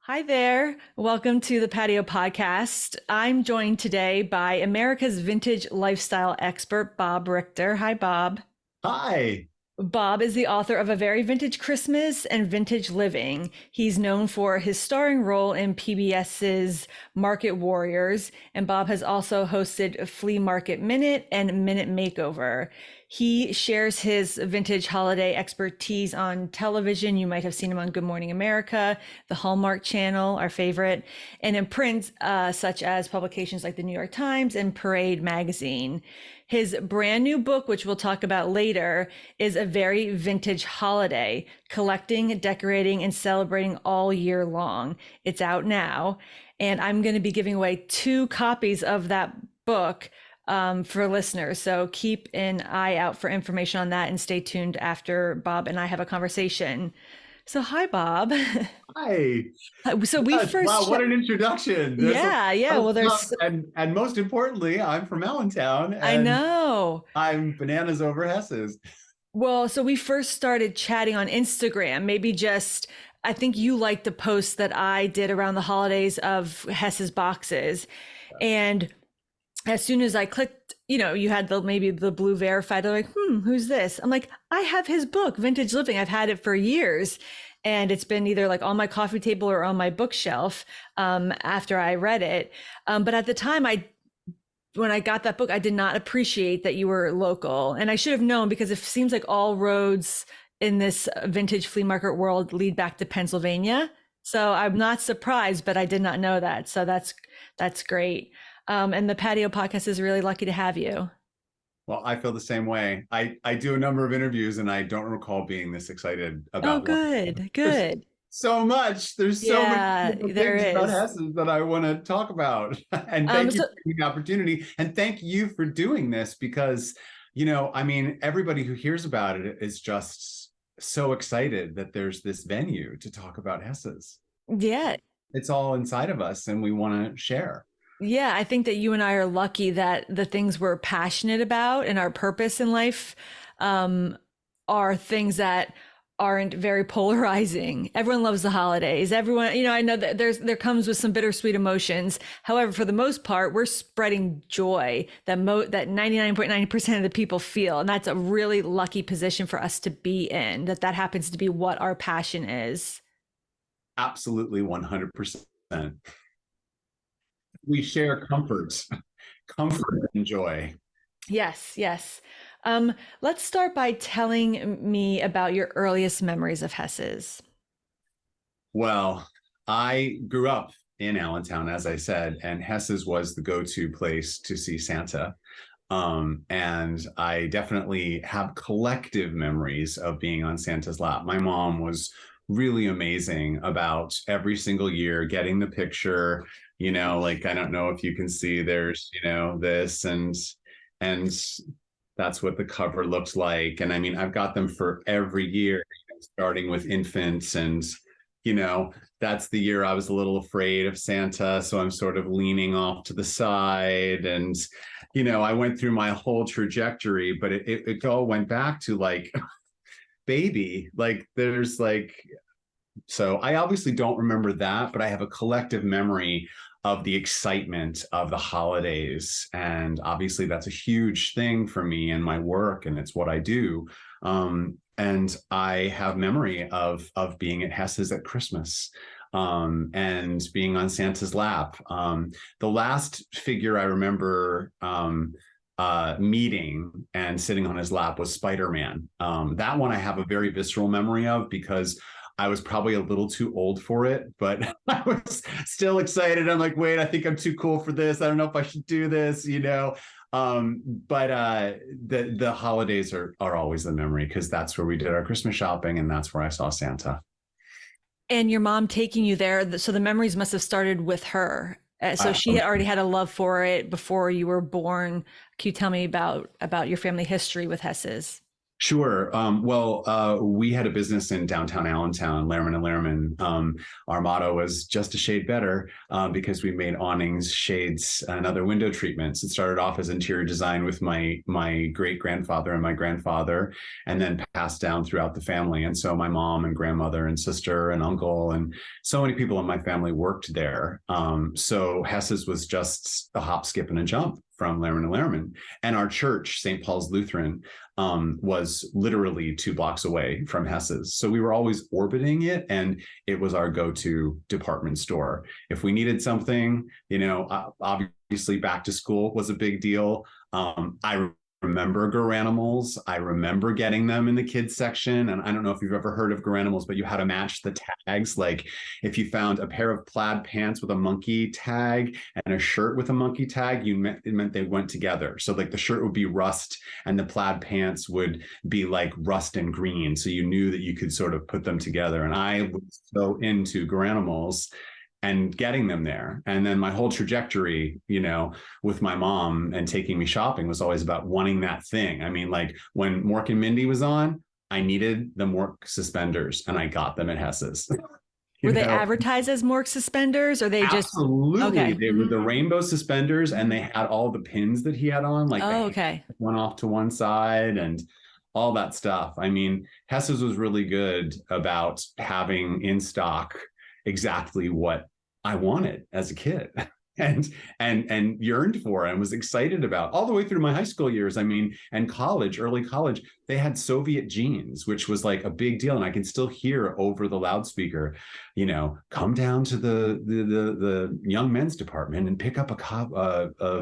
Hi there. Welcome to the Patio Podcast. I'm joined today by America's vintage lifestyle expert, Bob Richter. Hi, Bob. Hi. Bob is the author of A Very Vintage Christmas and Vintage Living. He's known for his starring role in PBS's Market Warriors, and Bob has also hosted Flea Market Minute and Minute Makeover. He shares his vintage holiday expertise on television. You might have seen him on Good Morning America, the Hallmark Channel, our favorite, and in print, such as publications like the New York Times and Parade Magazine. His brand new book, which we'll talk about later, is A Very Vintage Holiday, collecting, decorating, and celebrating all year long. It's out now. And I'm going to be giving away 2 copies of that book for listeners. So keep an eye out for information on that and stay tuned after Bob and I have a conversation. So, hi, Bob. Hi. So we Yes, wow, first, what an introduction. There's a yeah. lot of Well, stuff, and most importantly, I'm from Allentown I and know. I'm bananas over Hess's. Well, so we first started chatting on Instagram, maybe just, I think you liked the post that I did around the holidays of Hess's boxes. And as soon as I clicked, you had maybe the blue verified, they're like, who's this? I'm like, I have his book, Vintage Living. I've had it for years. And it's been either like on my coffee table or on my bookshelf after I read it. But at the time, when I got that book, I did not appreciate that you were local. And I should have known because it seems like all roads in this vintage flea market world lead back to Pennsylvania. So I'm not surprised, but I did not know that. So that's great. And the Patio Podcast is really lucky to have you. Well, I feel the same way. I do a number of interviews and I don't recall being this excited Oh, about one. good, There's good. so much. There's so many Yeah, beautiful there things about is. Hess's that I want to talk about. And thank you So for the opportunity. And thank you for doing this because, I mean, everybody who hears about it is just so excited that there's this venue to talk about Hess's. yeah, It's all inside of us and we want to share. yeah, I think that you and I are lucky that the things we're passionate about and our purpose in life um, are things that aren't very polarizing. Everyone loves the holidays. Everyone, I know that there comes with some bittersweet emotions. However, for the most part, we're spreading joy that 99.9% of the people feel, and that's a really lucky position for us to be in. That happens to be what our passion is. Absolutely 100%. We share comforts, comfort and joy. Yes, yes. Let's start by telling me about your earliest memories of Hess's. Well, I grew up in Allentown, as I said, and Hess's was the go-to place to see Santa. And I definitely have collective memories of being on Santa's lap. My mom was really amazing about every single year getting the picture, like I don't know if you can see there's, this and that's what the cover looks like. And I mean, I've got them for every year, starting with infants and you know, that's the year I was a little afraid of Santa. So I'm sort of leaning off to the side. And, I went through my whole trajectory, but it all went back to like baby. Like there's like, so I obviously don't remember that, but I have a collective memory of the excitement of the holidays. And obviously that's a huge thing for me and my work, and it's what I do. And I have memory of being at Hess's at Christmas, and being on Santa's lap. The last figure I remember meeting and sitting on his lap was Spider-Man. That one I have a very visceral memory of because I was probably a little too old for it, but I was still excited. I'm like, wait, I think I'm too cool for this. I don't know if I should do this. But the holidays are always the memory because that's where we did our Christmas shopping and that's where I saw Santa. And your mom taking you there, so the memories must have started with her. So she had already had a love for it before you were born. Can you tell me about your family history with Hess's? Sure. We had a business in downtown Allentown, Lehrman and Lehrman. Our motto was just a shade better, because we made awnings, shades, and other window treatments. It started off as interior design with my great grandfather and my grandfather, and then passed down throughout the family. And so my mom and grandmother and sister and uncle and so many people in my family worked there. So Hess's was just a hop, skip, and a jump from Lehrman and Lehrman. And our church, St. Paul's Lutheran, was literally 2 blocks away from Hess's. So we were always orbiting it, and it was our go-to department store. If we needed something, obviously back to school was a big deal. I remember Garanimals. I remember getting them in the kids section. And I don't know if you've ever heard of Garanimals, but you had to match the tags. Like if you found a pair of plaid pants with a monkey tag and a shirt with a monkey tag, it meant they went together. So like the shirt would be rust and the plaid pants would be like rust and green. So you knew that you could sort of put them together. And I was so into Garanimals and getting them there. And then my whole trajectory, with my mom and taking me shopping was always about wanting that thing. I mean, like when Mork and Mindy was on, I needed the Mork suspenders and I got them at Hess's. Were they advertised as Mork suspenders, or they just absolutely okay? They were the rainbow suspenders, and they had all the pins that he had on, like okay, one off to one side and all that stuff. I mean, Hess's was really good about having in stock exactly what I wanted as a kid and yearned for and was excited about all the way through my high school years. I mean, and college, early college, they had Soviet jeans, which was like a big deal. And I can still hear over the loudspeaker, come down to the young men's department and pick up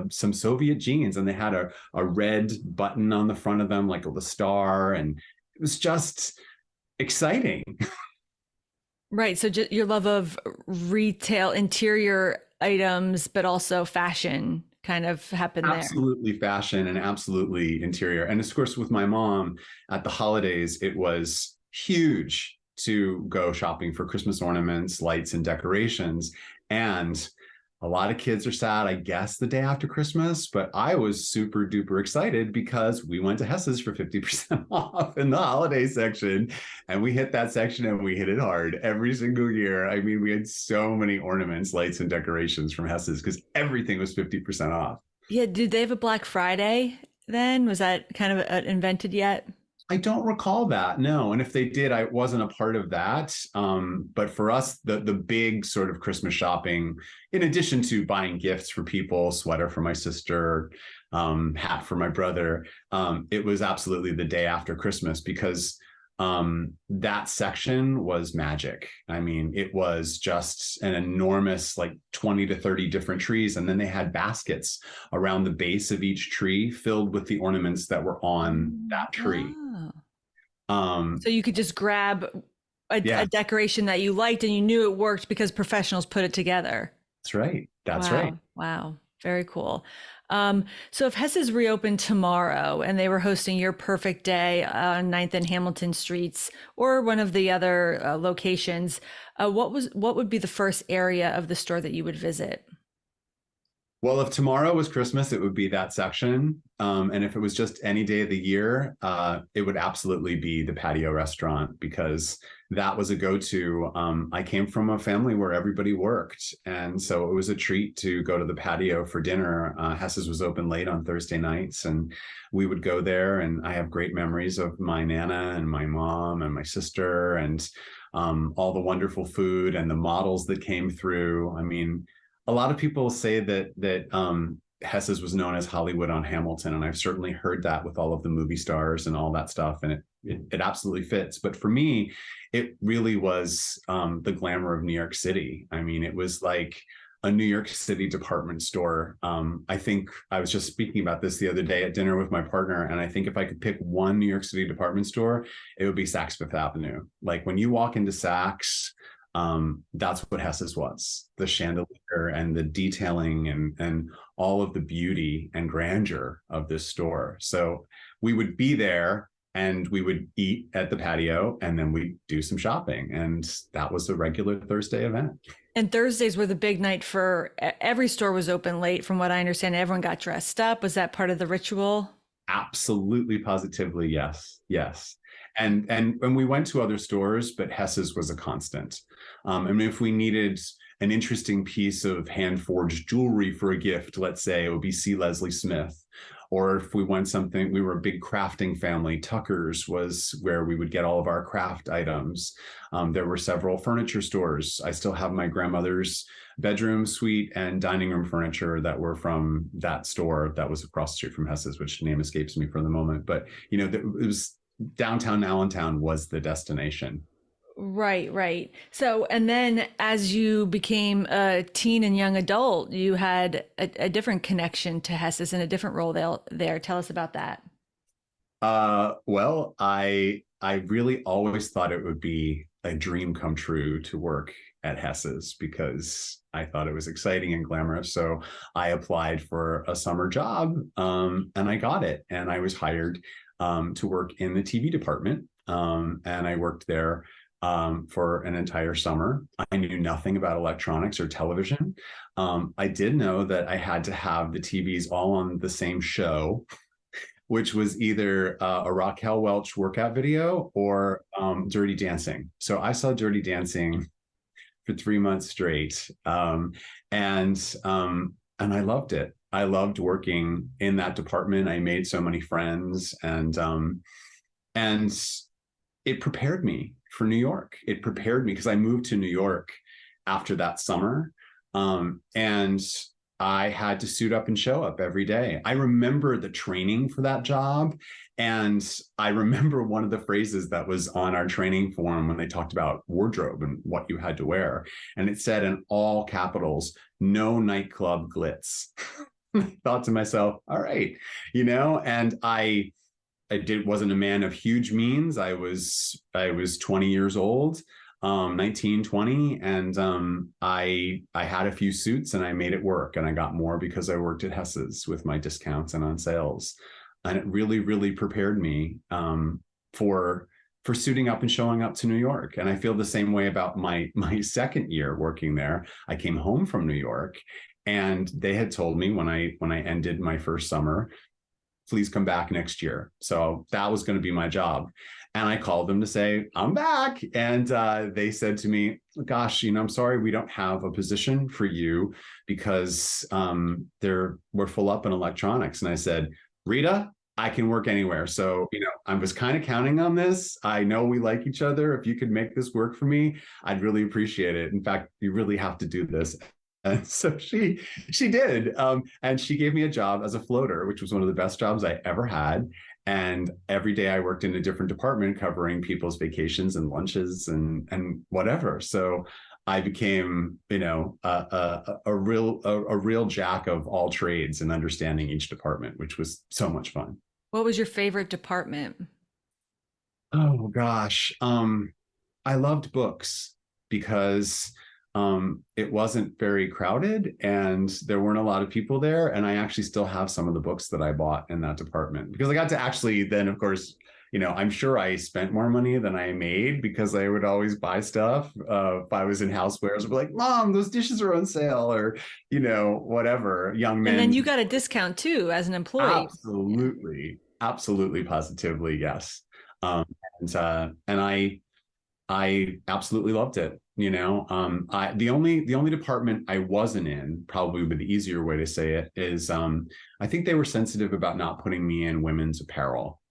some Soviet jeans. And they had a red button on the front of them, like a star. And it was just exciting. Right. So just your love of retail interior items, but also fashion kind of happened there. Absolutely fashion and absolutely interior. And of course, with my mom at the holidays, it was huge to go shopping for Christmas ornaments, lights, and decorations. And a lot of kids are sad, I guess, the day after Christmas, but I was super duper excited because we went to Hess's for 50% off in the holiday section. And we hit that section and we hit it hard every single year. I mean, we had so many ornaments, lights, and decorations from Hess's because everything was 50% off. Yeah. Did they have a Black Friday then? Was that kind of invented yet? I don't recall that, no. And if they did, I wasn't a part of that. But for us, the big sort of Christmas shopping, in addition to buying gifts for people, sweater for my sister, hat for my brother, it was absolutely the day after Christmas because that section was magic. I mean, it was just an enormous, like 20 to 30 different trees. And then they had baskets around the base of each tree filled with the ornaments that were on that tree. So you could just grab a decoration that you liked and you knew it worked because professionals put it together. That's right. That's right. Wow. Very cool. So if Hess's reopened tomorrow and they were hosting your perfect day on 9th and Hamilton Streets or one of the other locations, what would be the first area of the store that you would visit? Well, if tomorrow was Christmas, it would be that section. And if it was just any day of the year, it would absolutely be the patio restaurant because that was a go-to. I came from a family where everybody worked. And so it was a treat to go to the patio for dinner. Hess's was open late on Thursday nights and we would go there. And I have great memories of my Nana and my mom and my sister and all the wonderful food and the models that came through. I mean, a lot of people say that Hess's was known as Hollywood on Hamilton, and I've certainly heard that with all of the movie stars and all that stuff, and it absolutely fits. But for me, it really was the glamour of New York City. I mean, it was like a New York City department store. I think I was just speaking about this the other day at dinner with my partner, and I think if I could pick one New York City department store, it would be Saks Fifth Avenue. Like when you walk into Saks, that's what Hess's was, the chandelier and the detailing and all of the beauty and grandeur of this store. So we would be there and we would eat at the patio and then we'd do some shopping. And that was a regular Thursday event. And Thursdays were the big night for every store was open late. From what I understand, everyone got dressed up. Was that part of the ritual? Absolutely, positively, yes, yes. And when we went to other stores, but Hess's was a constant. I mean, if we needed an interesting piece of hand forged jewelry for a gift, let's say it would be C. Leslie Smith. Or if we want something, we were a big crafting family. Tucker's was where we would get all of our craft items. There were several furniture stores. I still have my grandmother's bedroom, suite, and dining room furniture that were from that store that was across the street from Hess's, which name escapes me for the moment. But you know, it was downtown Allentown was the destination. Right, right. So, and then as you became a teen and young adult, you had a different connection to Hesses and a different role there. Tell us about that. Well, I really always thought it would be a dream come true to work at Hess's because I thought it was exciting and glamorous. So I applied for a summer job, and I got it. And I was hired to work in the TV department, and I worked there for an entire summer. I knew nothing about electronics or television. I did know that I had to have the TVs all on the same show, which was either a Raquel Welch workout video or Dirty Dancing. So I saw Dirty Dancing for 3 months straight, and I loved it. I loved working in that department. I made so many friends, and it prepared me for New York. It prepared me because I moved to New York after that summer, and I had to suit up and show up every day. I remember the training for that job. And I remember one of the phrases that was on our training form when they talked about wardrobe and what you had to wear. And it said in all capitals, no nightclub glitz. I thought to myself, all right, you know, and wasn't a man of huge means. I was 20 years old. 19, 20, and I had a few suits and I made it work, and I got more because I worked at Hess's with my discounts and on sales, and it really, really prepared me for suiting up and showing up to New York. And I feel the same way about my second year working there. I came home from New York, and they had told me when I ended my first summer, please come back next year. So that was going to be my job. And I called them to say, I'm back. And they said to me, gosh, you know, I'm sorry, we don't have a position for you because we're full up in electronics. And I said, Rita, I can work anywhere. So, you know, I was kind of counting on this. I know we like each other. If you could make this work for me, I'd really appreciate it. In fact, you really have to do this. And so she did. And she gave me a job as a floater, which was one of the best jobs I ever had. And every day I worked in a different department covering people's vacations and lunches and whatever. So I became, you know, a real jack of all trades and understanding each department, which was so much fun. What was your favorite department? Oh gosh. I loved books because it wasn't very crowded and there weren't a lot of people there. And I actually still have some of the books that I bought in that department because I got to actually then, of course, you know, I'm sure I spent more money than I made because I would always buy stuff. If I was in housewares, I'd be like, Mom, those dishes are on sale, or, you know, whatever. Young men. And then you got a discount too as an employee. Absolutely. Absolutely. Positively. Yes. Um, and I absolutely loved it. You know, the only department I wasn't in, probably would be the easier way to say it, is I think they were sensitive about not putting me in women's apparel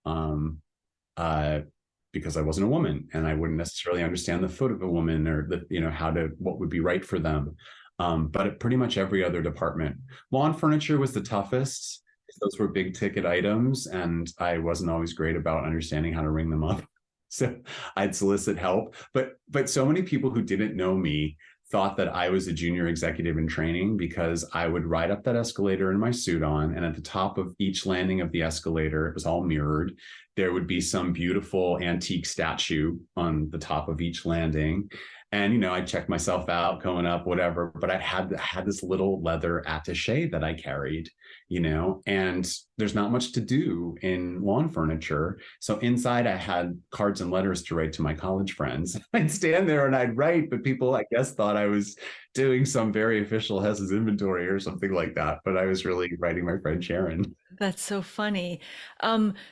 because I wasn't a woman and I wouldn't necessarily understand the foot of a woman or the, you know, what would be right for them. But at pretty much every other department, lawn furniture was the toughest. Those were big ticket items, and I wasn't always great about understanding how to ring them up. So I'd solicit help. But so many people who didn't know me thought that I was a junior executive in training because I would ride up that escalator in my suit on, and at the top of each landing of the escalator, it was all mirrored. There would be some beautiful antique statue on the top of each landing. And I checked myself out coming up, whatever. But I had this little leather attaché that I carried, and there's not much to do in lawn furniture. So inside, I had cards and letters to write to my college friends. I'd stand there and I'd write, but people, I guess, thought I was doing some very official Hess's inventory or something like that. But I was really writing my friend Sharon. That's so funny.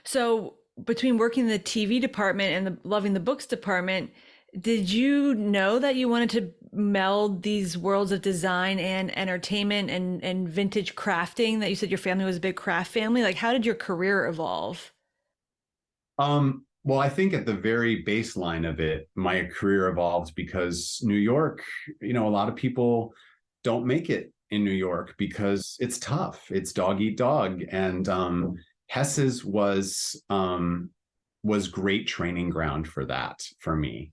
So between working in the TV department and loving the books department, did you know that you wanted to meld these worlds of design and entertainment and vintage crafting, that you said your family was a big craft family? Like, how did your career evolve? Well, I think at the very baseline of it, my career evolved because New York, a lot of people don't make it in New York because it's tough. It's dog eat dog. And Hess's was great training ground for that for me.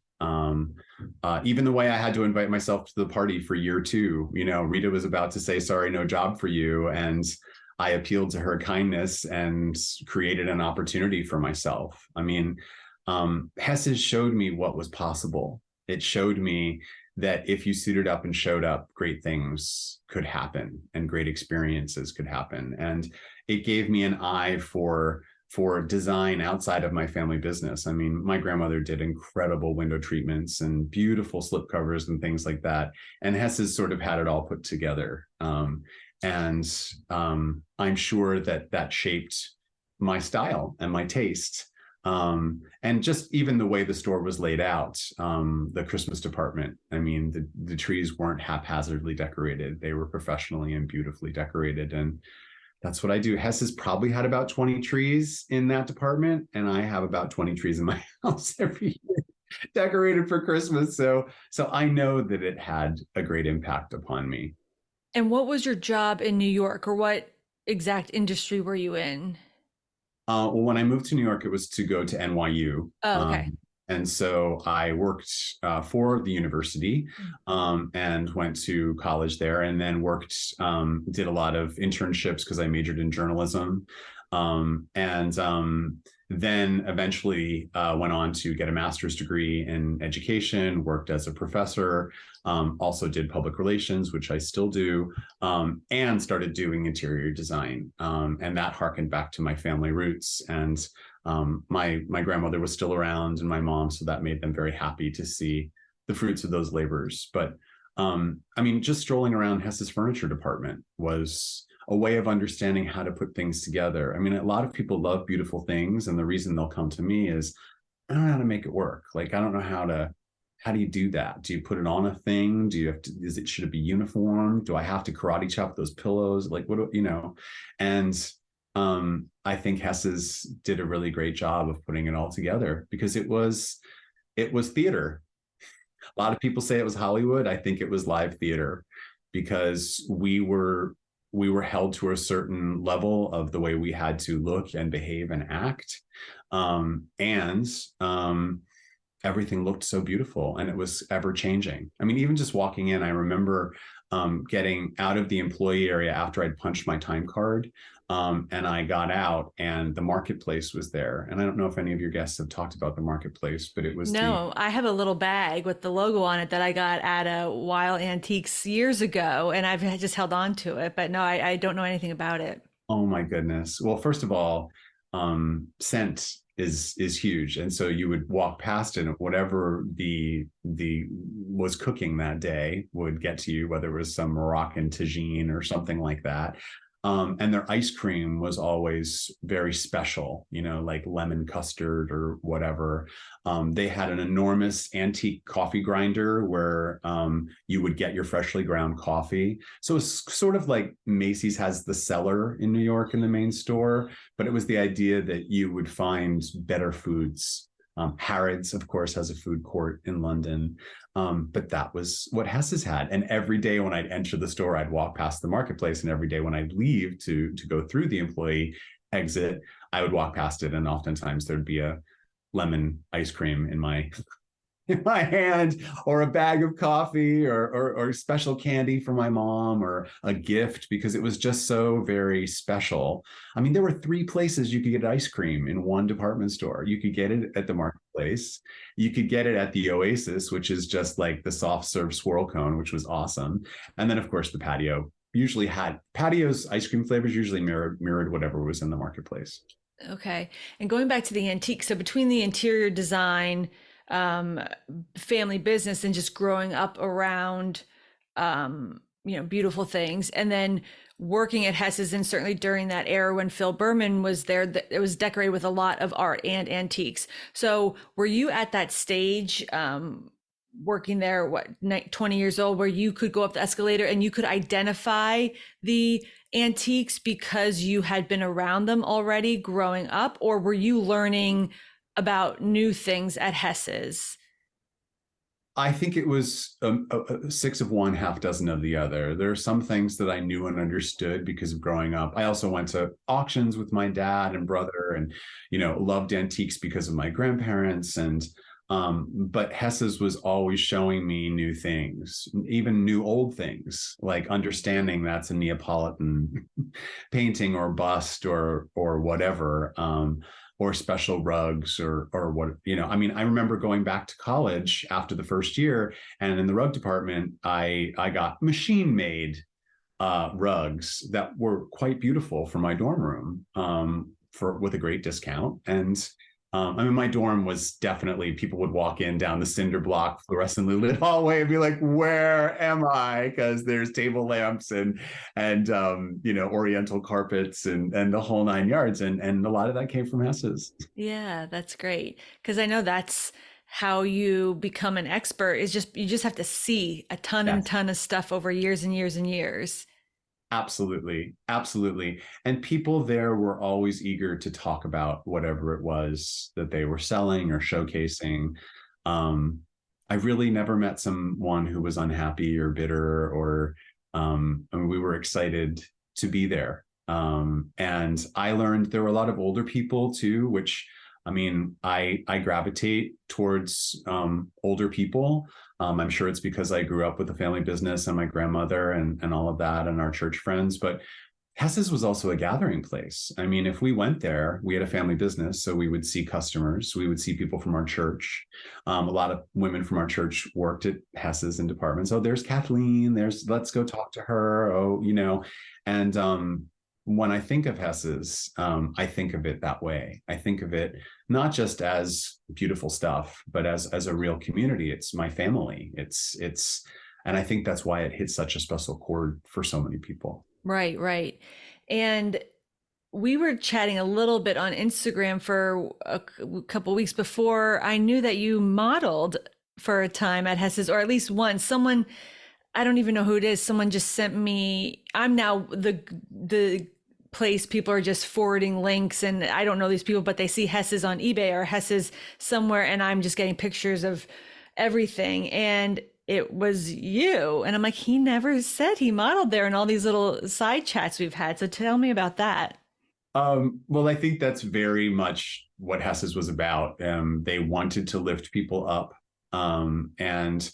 Even the way I had to invite myself to the party for year two, Rita was about to say, sorry, no job for you. And I appealed to her kindness and created an opportunity for myself. I mean, Hess showed me what was possible. It showed me that if you suited up and showed up, great things could happen and great experiences could happen. And it gave me an eye for design outside of my family business. I mean, my grandmother did incredible window treatments and beautiful slip covers and things like that. And Hess's sort of had it all put together. I'm sure that shaped my style and my taste. And just even the way the store was laid out, the Christmas department. I mean, the trees weren't haphazardly decorated. They were professionally and beautifully decorated. And that's what I do. Hess has probably had about 20 trees in that department, and I have about 20 trees in my house every year decorated for Christmas. So I know that it had a great impact upon me. And what was your job in New York, or what exact industry were you in? Well, when I moved to New York, it was to go to NYU. Oh, okay. And so I worked for the university and went to college there, and then did a lot of internships because I majored in journalism. And then eventually went on to get a master's degree in education, worked as a professor, also did public relations, which I still do, and started doing interior design. And that harkened back to my family roots. And my grandmother was still around and my mom, so that made them very happy to see the fruits of those labors. But I mean, just strolling around Hess's furniture department was a way of understanding how to put things together. I mean, a lot of people love beautiful things, and the reason they'll come to me is, I don't know how to make it work. Like, I don't know how do you do that? Do you put it on a thing? Do you have to, should it be uniform? Do I have to karate chop those pillows? Like, And I think Hess's did a really great job of putting it all together because it was theater. A lot of people say it was Hollywood. I think it was live theater because we were held to a certain level of the way we had to look and behave and act. And everything looked so beautiful and it was ever changing. I mean, even just walking in, I remember getting out of the employee area after I'd punched my time card. And I got out and the marketplace was there. And I don't know if any of your guests have talked about the marketplace, but it was No, I have a little bag with the logo on it that I got at a Wild Antiques years ago, and I've just held on to it. But no, I don't know anything about it. oh my goodness. Well, first of all, scent is huge. And so you would walk past and whatever the was cooking that day would get to you, whether it was some Moroccan tagine or something like that. And their ice cream was always very special, like lemon custard or whatever. They had an enormous antique coffee grinder where you would get your freshly ground coffee. So it's sort of like Macy's has the cellar in New York in the main store, but it was the idea that you would find better foods. Harrods, of course, has a food court in London. But that was what Hess's had. And every day when I'd enter the store, I'd walk past the marketplace. And every day when I'd leave to go through the employee exit, I would walk past it. And oftentimes there'd be a lemon ice cream in my hand, or a bag of coffee, or special candy for my mom, or a gift, because it was just so very special. I mean, there were 3 places you could get ice cream in one department store. You could get it at the market. place. You could get it at the Oasis, which is just like the soft serve swirl cone, which was awesome. And then, of course, the patio usually had patios, ice cream flavors usually mirrored whatever was in the marketplace. Okay. And going back to the antique, so between the interior design, um, family business, and just growing up around, beautiful things, and then working at Hess's, and certainly during that era when Phil Berman was there, it was decorated with a lot of art and antiques. So were you at that stage, working there, 20 years old, where you could go up the escalator and you could identify the antiques because you had been around them already growing up, or were you learning about new things at Hess's? I think it was six of one, half dozen of the other. There are some things that I knew and understood because of growing up. I also went to auctions with my dad and brother, and loved antiques because of my grandparents. And but Hess's was always showing me new things, even new old things, like understanding that's a Neapolitan painting or bust or whatever. Or special rugs or what. I mean, I remember going back to college after the first year, and in the rug department I got machine made rugs that were quite beautiful for my dorm room, for with a great discount. And I mean, my dorm was definitely, people would walk in down the cinder block fluorescently lit hallway and be like, "Where am I?" Because there's table lamps and Oriental carpets and the whole nine yards. And a lot of that came from Hess's. Yeah, that's great. Because I know that's how you become an expert, is just you just have to see a ton and Yes. ton of stuff over years and years and years. Absolutely. Absolutely. And people there were always eager to talk about whatever it was that they were selling or showcasing. Um, I really never met someone who was unhappy or bitter or, I mean, we were excited to be there. And I learned there were a lot of older people too, which, I mean, I gravitate towards older people. I'm sure it's because I grew up with a family business and my grandmother and all of that and our church friends. But Hess's was also a gathering place. I mean, if we went there, we had a family business, so we would see customers, we would see people from our church. A lot of women from our church worked at Hess's in departments. Oh, there's Kathleen. There's, let's go talk to her. Oh, and when I think of Hess's, I think of it that way. I think of it not just as beautiful stuff, but as a real community. It's my family. And I think that's why it hits such a special chord for so many people. Right, right. And we were chatting a little bit on Instagram for couple weeks before I knew that you modeled for a time at Hess's, or at least once. Someone, I don't even know who it is, someone just sent me, I'm now the place people are just forwarding links, and I don't know these people, but they see Hess's on eBay or Hess's somewhere, and I'm just getting pictures of everything. And it was you. And I'm like, he never said he modeled there, and all these little side chats we've had. So tell me about that. Well, I think that's very much what Hess's was about. They wanted to lift people up, and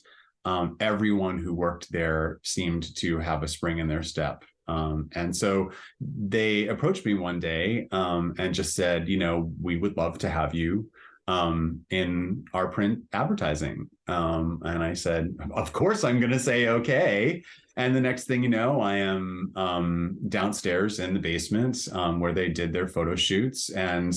everyone who worked there seemed to have a spring in their step. And so they approached me one day, and just said, we would love to have you in our print advertising. And I said, of course, I'm going to say okay. And the next thing you know, I am downstairs in the basement, where they did their photo shoots, and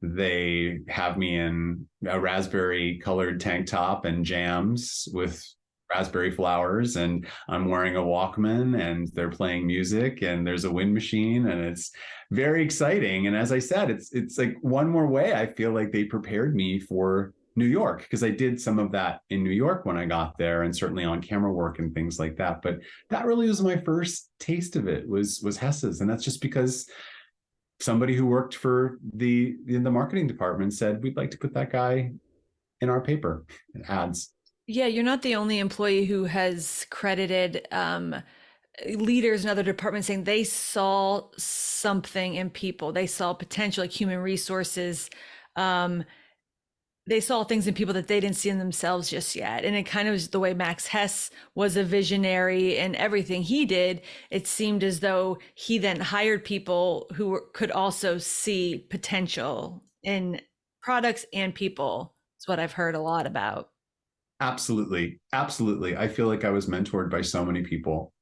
they have me in a raspberry colored tank top and jams with raspberry flowers, and I'm wearing a Walkman, and they're playing music, and there's a wind machine, and it's very exciting. And as I said, it's like one more way I feel like they prepared me for New York, because I did some of that in New York when I got there, and certainly on camera work and things like that. But that really was my first taste of it, was Hess's. And that's just because somebody who worked for in the marketing department said, we'd like to put that guy in our paper ads. Yeah, you're not the only employee who has credited leaders in other departments saying they saw something in people. They saw potential, like human resources. Um, they saw things in people that they didn't see in themselves just yet. And it kind of was the way Max Hess was a visionary, and everything he did, it seemed as though he then hired people who could also see potential in products and people. It's what I've heard a lot about. Absolutely. Absolutely. I feel like I was mentored by so many people.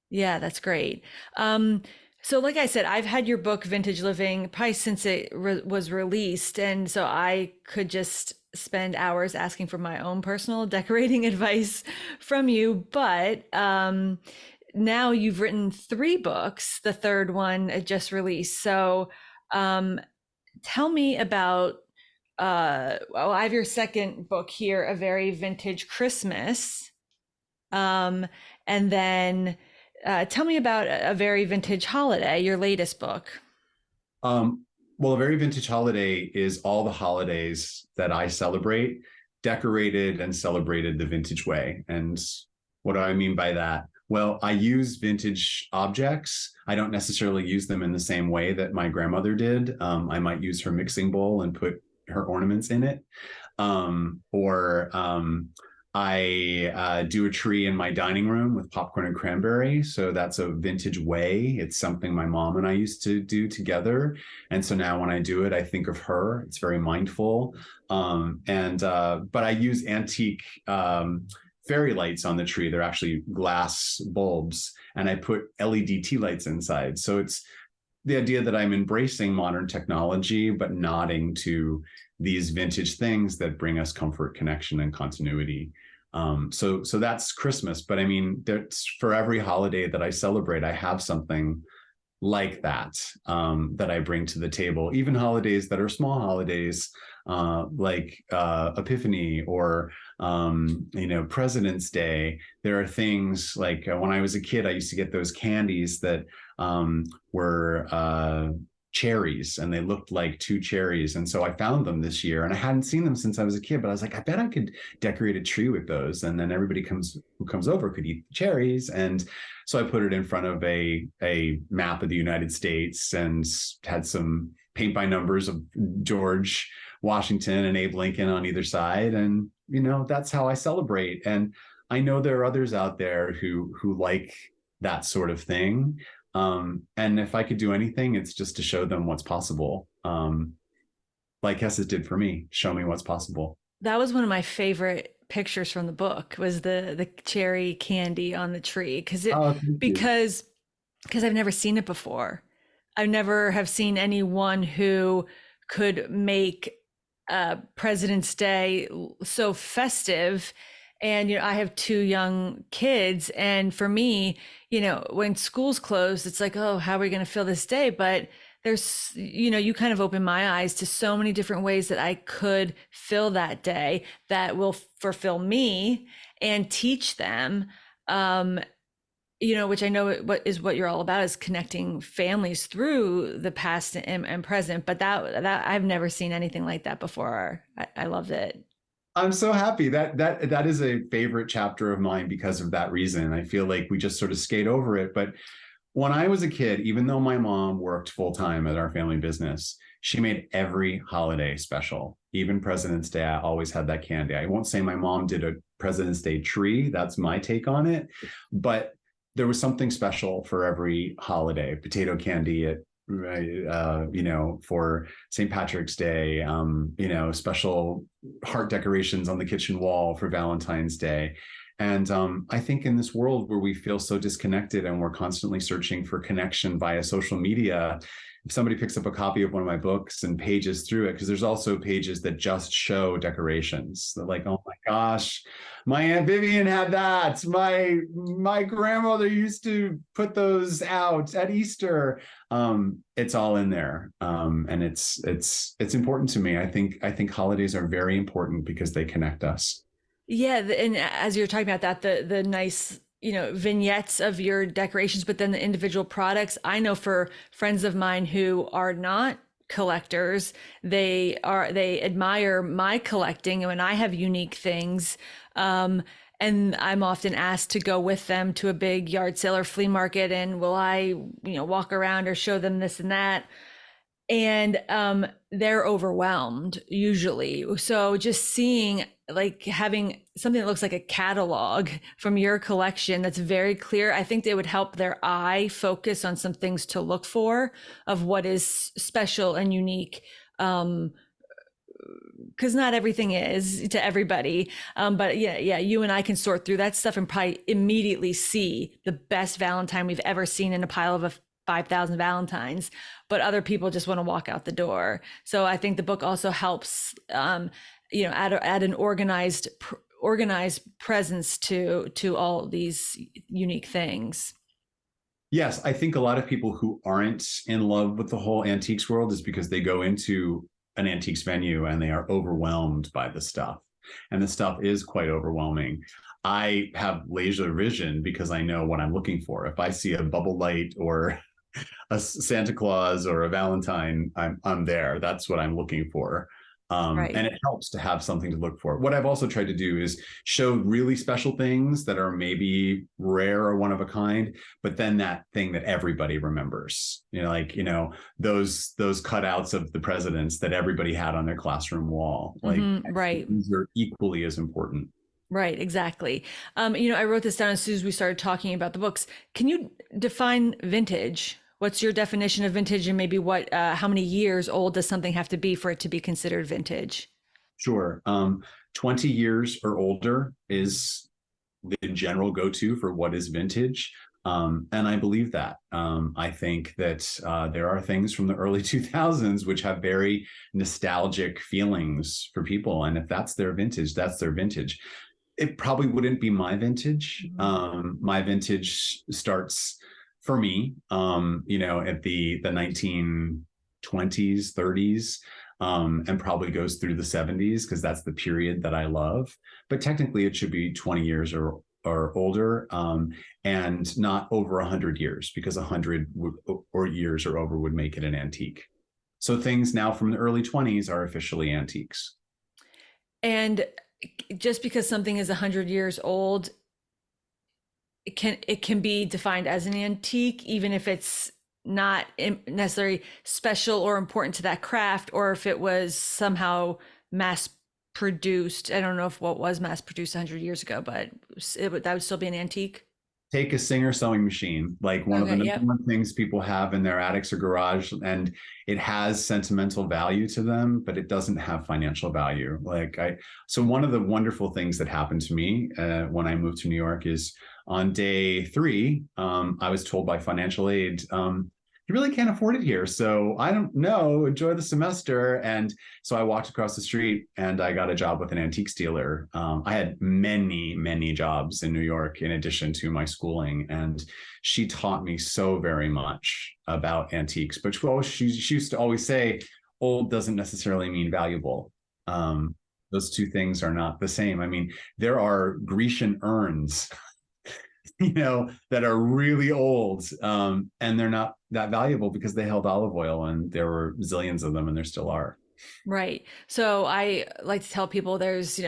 Yeah, that's great. Um, so like I said, I've had your book Vintage Living probably since it was released, and so I could just spend hours asking for my own personal decorating advice from you. But now you've written three books. The third one just released. So um, tell me about. Well, I have your second book here, A Very Vintage Christmas. Um, and then tell me about A Very Vintage Holiday, your latest book. Um, well, a very vintage holiday is all the holidays that I celebrate, decorated and celebrated the vintage way. And what do I mean by that? Well, I use vintage objects. I don't necessarily use them in the same way that my grandmother did. I might use her mixing bowl and put her ornaments in it. Or I do a tree in my dining room with popcorn and cranberry. So that's a vintage way. It's something my mom and I used to do together. And so now when I do it, I think of her. It's very mindful. But I use antique fairy lights on the tree. They're actually glass bulbs, and I put LED tea lights inside. So it's the idea that I'm embracing modern technology, but nodding to these vintage things that bring us comfort, connection, and continuity. So that's Christmas. But I mean, there's, for every holiday that I celebrate, I have something like that that I bring to the table. Even holidays that are small holidays, like Epiphany or President's Day. There are things like when I was a kid, I used to get those candies that were cherries, and they looked like two cherries. And so I found them this year, and I hadn't seen them since I was a kid, but I was like, I bet I could decorate a tree with those. And then everybody who comes over could eat the cherries. And so I put it in front of a map of the United States and had some paint by numbers of George Washington and Abe Lincoln on either side. And, that's how I celebrate. And I know there are others out there who like that sort of thing. And if I could do anything, it's just to show them what's possible. Like Hess did for me, show me what's possible. That was one of my favorite pictures from the book, was the cherry candy on the tree, Oh, thank you. because I've never seen it before. I never have seen anyone who could make President's Day so festive. And I have two young kids, and for me, when school's closed, it's like, oh, how are we going to fill this day? But there's, you kind of open my eyes to so many different ways that I could fill that day that will fulfill me and teach them. Which I know what you're all about, is connecting families through the past and present. But that I've never seen anything like that before. I loved it. I'm so happy that is a favorite chapter of mine because of that reason. I feel like we just sort of skate over it. But when I was a kid, even though my mom worked full time at our family business, she made every holiday special. Even President's Day, I always had that candy. I won't say my mom did a President's Day tree. That's my take on it. But there was something special for every holiday. Potato candy at for St. Patrick's Day, special heart decorations on the kitchen wall for Valentine's Day. And I think in this world where we feel so disconnected and we're constantly searching for connection via social media, if somebody picks up a copy of one of my books and pages through it, because there's also pages that just show decorations. They're like, oh my gosh, my Aunt Vivian had that. My grandmother used to put those out at Easter. It's all in there, and it's important to me. I think holidays are very important because they connect us. Yeah, and as you're talking about that, the nice, vignettes of your decorations, but then the individual products. I know for friends of mine who are not collectors, they admire my collecting, and when I have unique things. And I'm often asked to go with them to a big yard sale or flea market, and will I, walk around or show them this and that. And they're overwhelmed usually. So just seeing, like, having something that looks like a catalog from your collection that's very clear, I think they would help their eye focus on some things to look for of what is special and unique because not everything is to everybody. But yeah, you and I can sort through that stuff and probably immediately see the best Valentine we've ever seen in a pile of 5,000 Valentines. But other people just want to walk out the door. So I think the book also helps, add an organized presence to all these unique things. Yes, I think a lot of people who aren't in love with the whole antiques world is because they go into an antiques venue and they are overwhelmed by the stuff. And the stuff is quite overwhelming. I have laser vision because I know what I'm looking for. If I see a bubble light or a Santa Claus or a Valentine, I'm there. That's what I'm looking for. Right. And it helps to have something to look for. What I've also tried to do is show really special things that are maybe rare or one of a kind, but then that thing that everybody remembers. Those cutouts of the presidents that everybody had on their classroom wall. Right. These are equally as important. Right, exactly. I wrote this down as soon as we started talking about the books. Can you define vintage? What's your definition of vintage, and maybe how many years old does something have to be for it to be considered vintage? Sure. 20 years or older is the general go-to for what is vintage. And I believe that. I think that there are things from the early 2000s which have very nostalgic feelings for people. And if that's their vintage, that's their vintage. It probably wouldn't be my vintage. My vintage starts for me, at the 1920s, 30s, and probably goes through the 70s because that's the period that I love. But technically, it should be 20 years or older, and not over 100 years, because 100 or years or over would make it an antique. So things now from the early 20s are officially antiques. And just because something is 100 years old, it can be defined as an antique, even if it's not necessarily special or important to that craft, or if it was somehow mass produced. I don't know if what was mass produced 100 years ago, but that would still be an antique. Take a Singer sewing machine, like one of the Okay, number yep. one things people have in their attics or garage, and it has sentimental value to them, but it doesn't have financial value. So one of the wonderful things that happened to me when I moved to New York is on day 3, I was told by financial aid, you really can't afford it here. So I don't know, enjoy the semester. And so I walked across the street and I got a job with an antiques dealer. I had many, many jobs in New York in addition to my schooling. And she taught me so very much about antiques. But she used to always say, old doesn't necessarily mean valuable. Those two things are not the same. I mean, there are Grecian urns that are really old, and they're not that valuable because they held olive oil, and there were zillions of them, and there still are. Right. So I like to tell people there's,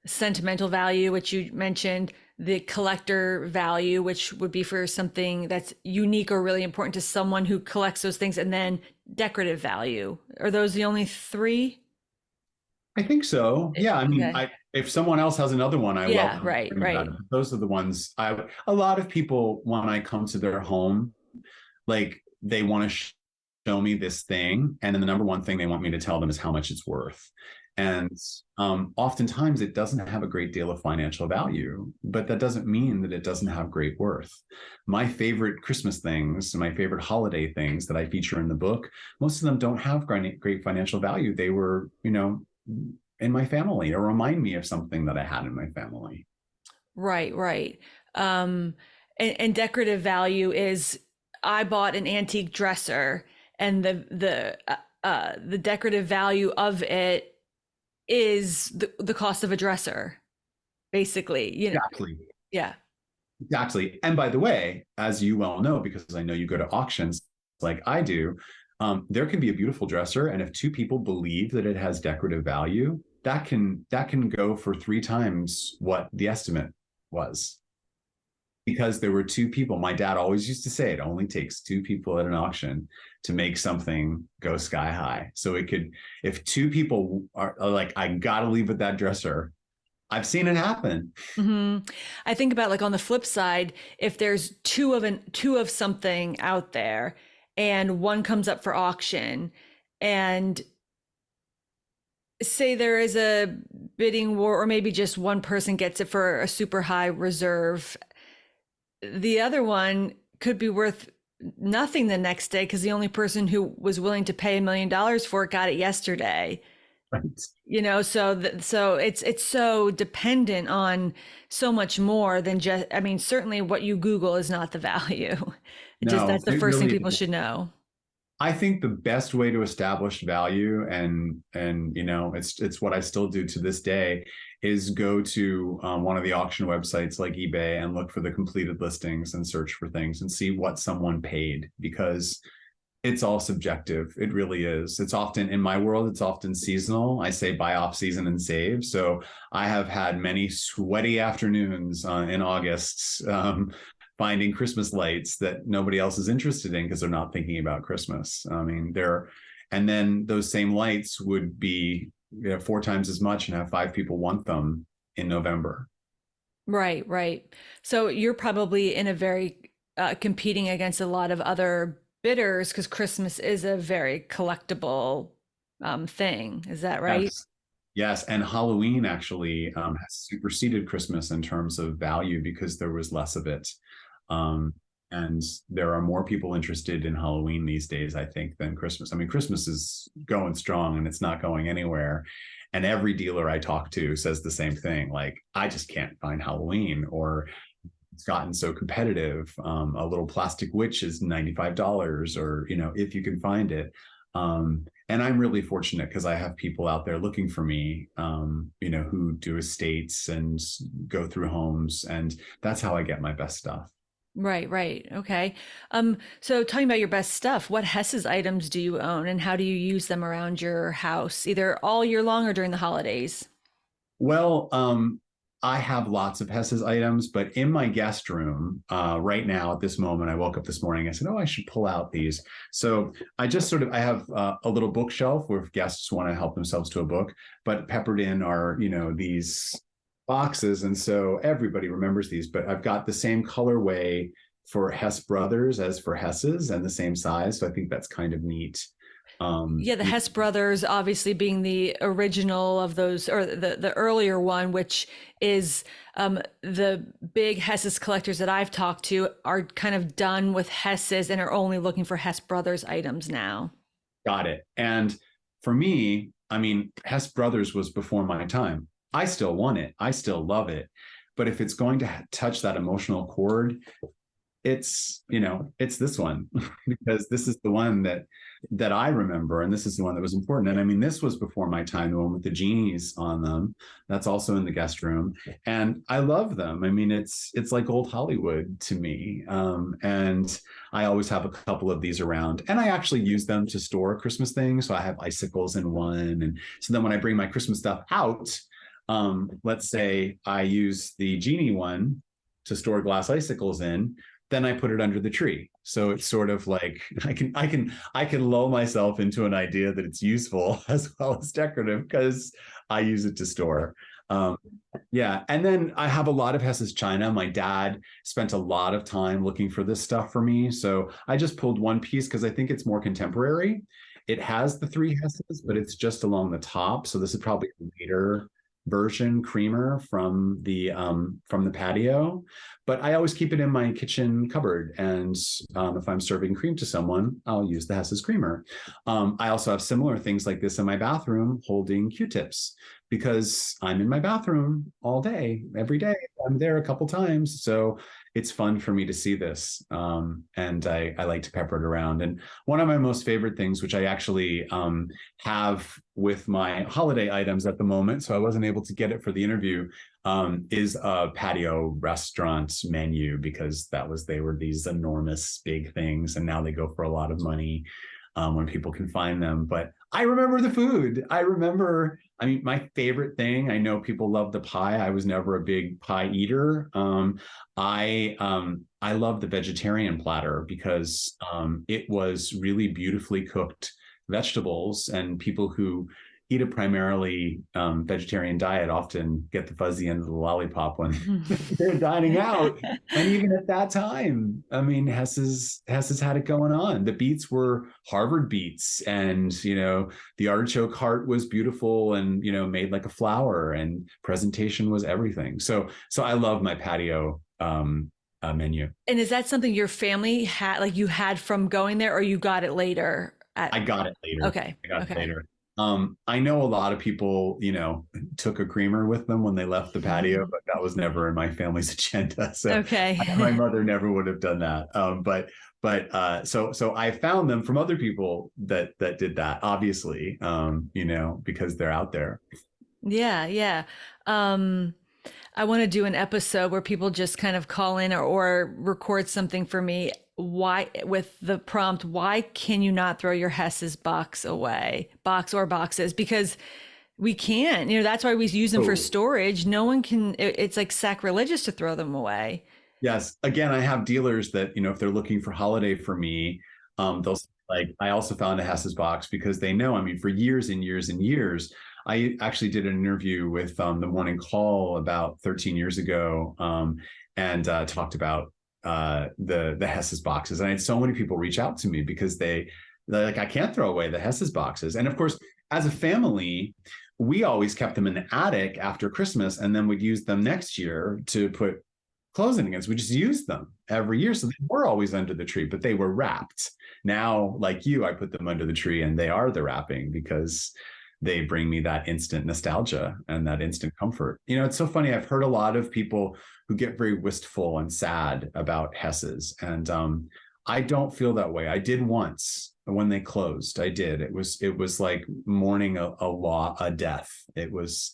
sentimental value, which you mentioned, the collector value, which would be for something that's unique or really important to someone who collects those things, and then decorative value. Are those the only three? I think so. Yeah. I mean, Okay. if someone else has another one, I Yeah, welcome right, that. right. Those are the ones a lot of people, when I come to their home, like they want to show me this thing. And then the number one thing they want me to tell them is how much it's worth. And oftentimes it doesn't have a great deal of financial value, but that doesn't mean that it doesn't have great worth. My favorite Christmas things, my favorite holiday things that I feature in the book, most of them don't have great financial value. They were, in my family, or remind me of something that I had in my family. Right, right. And decorative value is, I bought an antique dresser, and the decorative value of it is the cost of a dresser, basically. Exactly. Yeah. Exactly. And by the way, as you well know, because I know you go to auctions like I do, there can be a beautiful dresser, and if two people believe that it has decorative value, that can go for 3 times what the estimate was, because there were 2 people. My dad always used to say it only takes 2 people at an auction to make something go sky high. So if 2 people are like, I gotta leave with that dresser, I've seen it happen. hmm I think about, like, on the flip side, if there's two of something out there, and one comes up for auction, and say there is a bidding war, or maybe just one person gets it for a super high reserve, the other one could be worth nothing the next day because the only person who was willing to pay $1 million for it got it yesterday. Right. So it's so dependent on so much more than just, I mean, certainly what you Google is not the value. It just, No, that's the it first thing really people is. should know. I think the best way to establish value, and it's what I still do to this day, is go to one of the auction websites like eBay and look for the completed listings and search for things and see what someone paid, because it's all subjective. It really is. It's often, in my world, it's often seasonal. I say buy off season and save. So I have had many sweaty afternoons in August, finding Christmas lights that nobody else is interested in because they're not thinking about Christmas. I mean, and then those same lights would be, 4 times as much and have 5 people want them in November. Right, right. So you're probably in a very competing against a lot of other bidders because Christmas is a very collectible thing. Is that right? Yes. Yes, and Halloween actually has superseded Christmas in terms of value because there was less of it. Um, and there are more people interested in Halloween these days, I think, than Christmas. I mean, Christmas is going strong and it's not going anywhere. And every dealer I talk to says the same thing, like, I just can't find Halloween, or it's gotten so competitive. A little plastic witch is $95, or, if you can find it. And I'm really fortunate because I have people out there looking for me, who do estates and go through homes. And that's how I get my best stuff. Right, right. Okay. So talking about your best stuff, what Hess's items do you own and how do you use them around your house, either all year long or during the holidays? Well, I have lots of Hess's items, but in my guest room right now at this moment, I woke up this morning. I said, "Oh, I should pull out these." So I have a little bookshelf where if guests want to help themselves to a book, but peppered in are these boxes, and so everybody remembers these. But I've got the same colorway for Hess Brothers as for Hess's, and the same size. So I think that's kind of neat. Yeah, the Hess brothers obviously being the original of those, or the earlier one, which is the big Hess's collectors that I've talked to are kind of done with Hess's and are only looking for Hess brothers items now. Got it. And for me, I mean, Hess Brothers was before my time. I still want it. I still love it. But if it's going to touch that emotional chord, it's this one because this is the one that I remember, and this is the one that was important. And I mean, this was before my time, the one with the genies on them. That's also in the guest room, and I love them. I mean, it's like old Hollywood to me. And I always have a couple of these around, and I actually use them to store Christmas things. So I have icicles in one, and so then when I bring my Christmas stuff out, let's say I use the genie one to store glass icicles in, then I put it under the tree. So it's sort of like I can lull myself into an idea that it's useful as well as decorative because I use it to store. Um, yeah, and then I have a lot of Hess's china. My dad spent a lot of time looking for this stuff for me, so I just pulled one piece because I think it's more contemporary. It has the three Hesses, but it's just along the top. So this is probably a later version creamer from the patio, but I always keep it in my kitchen cupboard, and if I'm serving cream to someone, I'll use the Hess's creamer. I also have similar things like this in my bathroom holding Q-tips because I'm in my bathroom all day every day. I'm there a couple times, so it's fun for me to see this, and I like to pepper it around. And one of my most favorite things, which I actually have with my holiday items at the moment, so I wasn't able to get it for the interview, is a patio restaurant menu, because they were these enormous big things, and now they go for a lot of money when people can find them. But I remember the food. I mean, my favorite thing, I know people love the pie. I was never a big pie eater. I love the vegetarian platter because it was really beautifully cooked vegetables, and people who eat a primarily vegetarian diet often get the fuzzy end of the lollipop when they're dining out. And even at that time, I mean, Hess's had it going on. The beets were Harvard beets, and the artichoke heart was beautiful and made like a flower, and presentation was everything. So I love my patio menu. And is that something your family had, like you had from going there, or you got it later? I got it later. Okay. I got it Okay. later. I know a lot of people, took a creamer with them when they left the patio, but that was never in my family's agenda. So Okay. my mother never would have done that. So I found them from other people that did that, obviously, because they're out there. Yeah, yeah. I want to do an episode where people just kind of call in or record something for me. Why, with the prompt, why can you not throw your Hess's box away? Box or boxes? Because we can't. That's why we use them for storage. No one can, it's like sacrilegious to throw them away. Yes. Again, I have dealers that, if they're looking for holiday for me, they'll like, I also found a Hess's box because they know, I mean, for years and years and years, I actually did an interview with the Morning Call about 13 years ago, and talked about the Hess's boxes. And I had so many people reach out to me because they're like, I can't throw away the Hess's boxes. And of course, as a family, we always kept them in the attic after Christmas, and then we'd use them next year to put clothes in against. We just used them every year. So they were always under the tree, but they were wrapped. Now, like you, I put them under the tree and they are the wrapping because they bring me that instant nostalgia and that instant comfort. It's so funny. I've heard a lot of people who get very wistful and sad about Hess's. And I don't feel that way. I did once when they closed. I did. It was like mourning a death. It was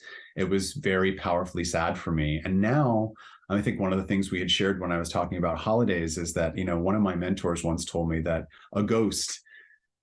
very powerfully sad for me. And now I think one of the things we had shared when I was talking about holidays is that, one of my mentors once told me that a ghost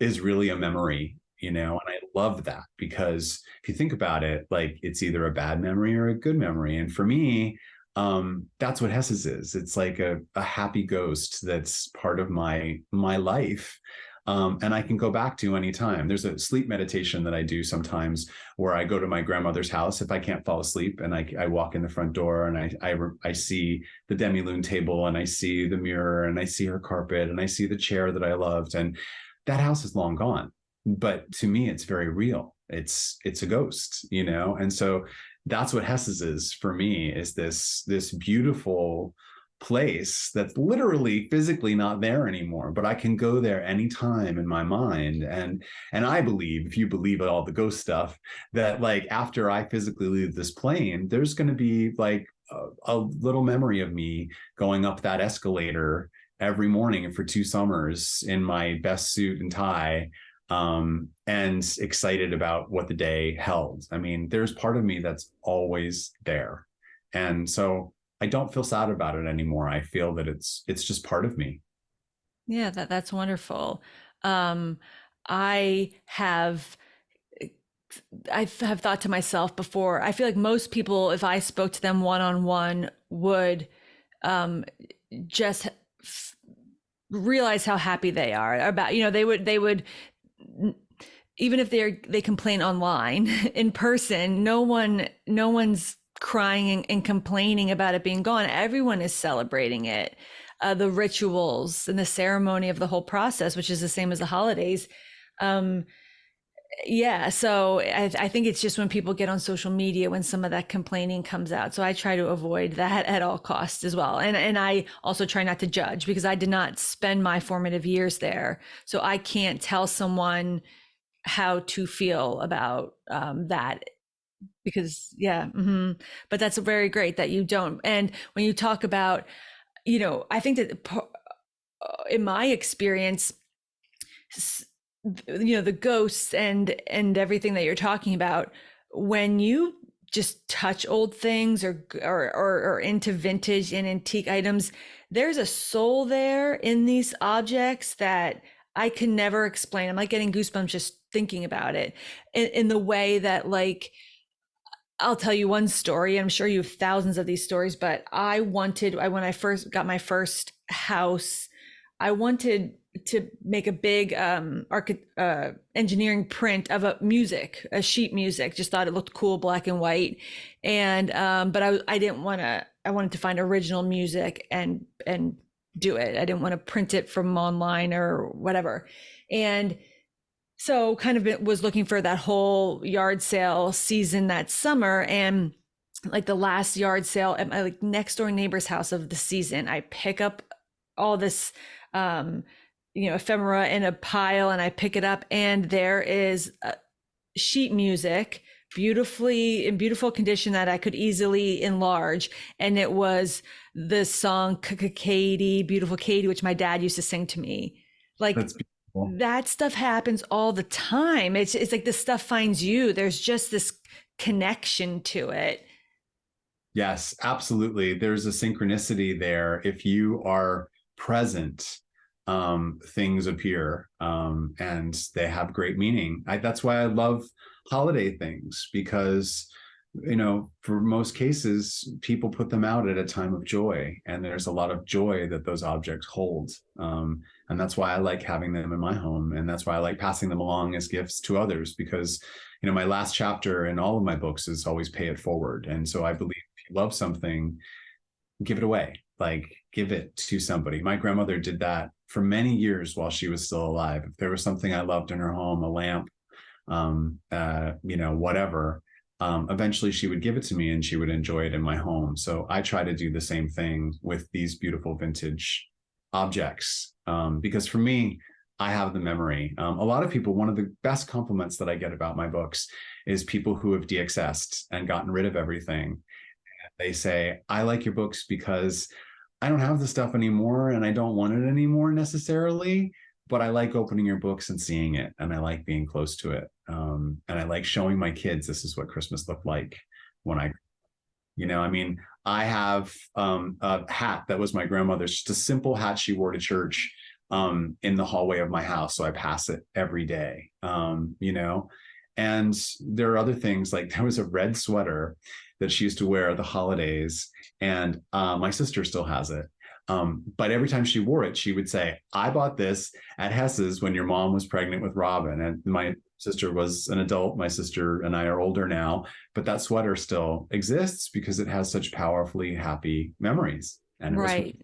is really a memory, and I love that because if you think about it, like it's either a bad memory or a good memory. And for me, that's what Hess's is. It's like a happy ghost that's part of my life. And I can go back to anytime. There's a sleep meditation that I do sometimes where I go to my grandmother's house if I can't fall asleep, and I walk in the front door and I see the demi-lune table, and I see the mirror, and I see her carpet, and I see the chair that I loved, and that house is long gone. But to me, it's very real. It's a ghost, and so that's what Hess's is for me, is this beautiful place that's literally physically not there anymore, but I can go there anytime in my mind. And I believe, if you believe all the ghost stuff, that like after I physically leave this plane, there's going to be like a little memory of me going up that escalator every morning for 2 summers in my best suit and tie, and excited about what the day held. I mean, there's part of me that's always there. And so I don't feel sad about it anymore. I feel that it's just part of me. Yeah, that's wonderful. Um, I have I have thought to myself before, I feel like most people, if I spoke to them one on one, would um, just realize how happy they are about, they would, even if they complain online, in person, no one's crying and complaining about it being gone. Everyone is celebrating it. The rituals and the ceremony of the whole process, which is the same as the holidays. Yeah, so I think it's just when people get on social media when some of that complaining comes out. So I try to avoid that at all costs as well. And I also try not to judge, because I did not spend my formative years there. So I can't tell someone how to feel about that, because but that's very great that you don't. And when you talk about, I think that in my experience, the ghosts and everything that you're talking about, when you just touch old things or into vintage and antique items, there's a soul there in these objects that I can never explain. I'm like getting goosebumps just thinking about it, in the way that, like, I'll tell you one story. I'm sure you have thousands of these stories, but when I first got my first house, I wanted to make a big engineering print of a sheet music. Just thought it looked cool, black and white. And but I didn't want to. I wanted to find original music and do it. I didn't want to print it from online or whatever. And so kind of was looking for that whole yard sale season that summer, and like the last yard sale at my like next door neighbor's house of the season, I pick up all this ephemera in a pile, and I pick it up, and there is sheet music beautifully in beautiful condition that I could easily enlarge. And it was the song Katie, Beautiful Katie, which my dad used to sing to me. Like That's beautiful. that stuff happens all the time. It's like this stuff finds you. There's just this connection to it. Yes, absolutely. There's a synchronicity there. If you are present, things appear, and they have great meaning. That's why I love holiday things, because for most cases, people put them out at a time of joy, and there's a lot of joy that those objects hold. And that's why I like having them in my home, and that's why I like passing them along as gifts to others, because my last chapter in all of my books is always pay it forward. And so I believe if you love something, give it away, like give it to somebody. My grandmother did that for many years while she was still alive. If there was something I loved in her home, a lamp, whatever, eventually she would give it to me, and she would enjoy it in my home. So I try to do the same thing with these beautiful vintage objects, because for me, I have the memory. A lot of people, one of the best compliments that I get about my books is people who have DXS'd and gotten rid of everything. They say, I like your books because I don't have the stuff anymore, and I don't want it anymore necessarily, but I like opening your books and seeing it, and I like being close to it. And I like showing my kids this is what Christmas looked like when I have a hat that was my grandmother's, just a simple hat she wore to church, in the hallway of my house. So I pass it every day, and there are other things, like there was a red sweater that she used to wear at the holidays, and my sister still has it. But every time she wore it, she would say, I bought this at Hess's when your mom was pregnant with Robin. And my sister was an adult. My sister and I are older now, but that sweater still exists because it has such powerfully happy memories. And Right.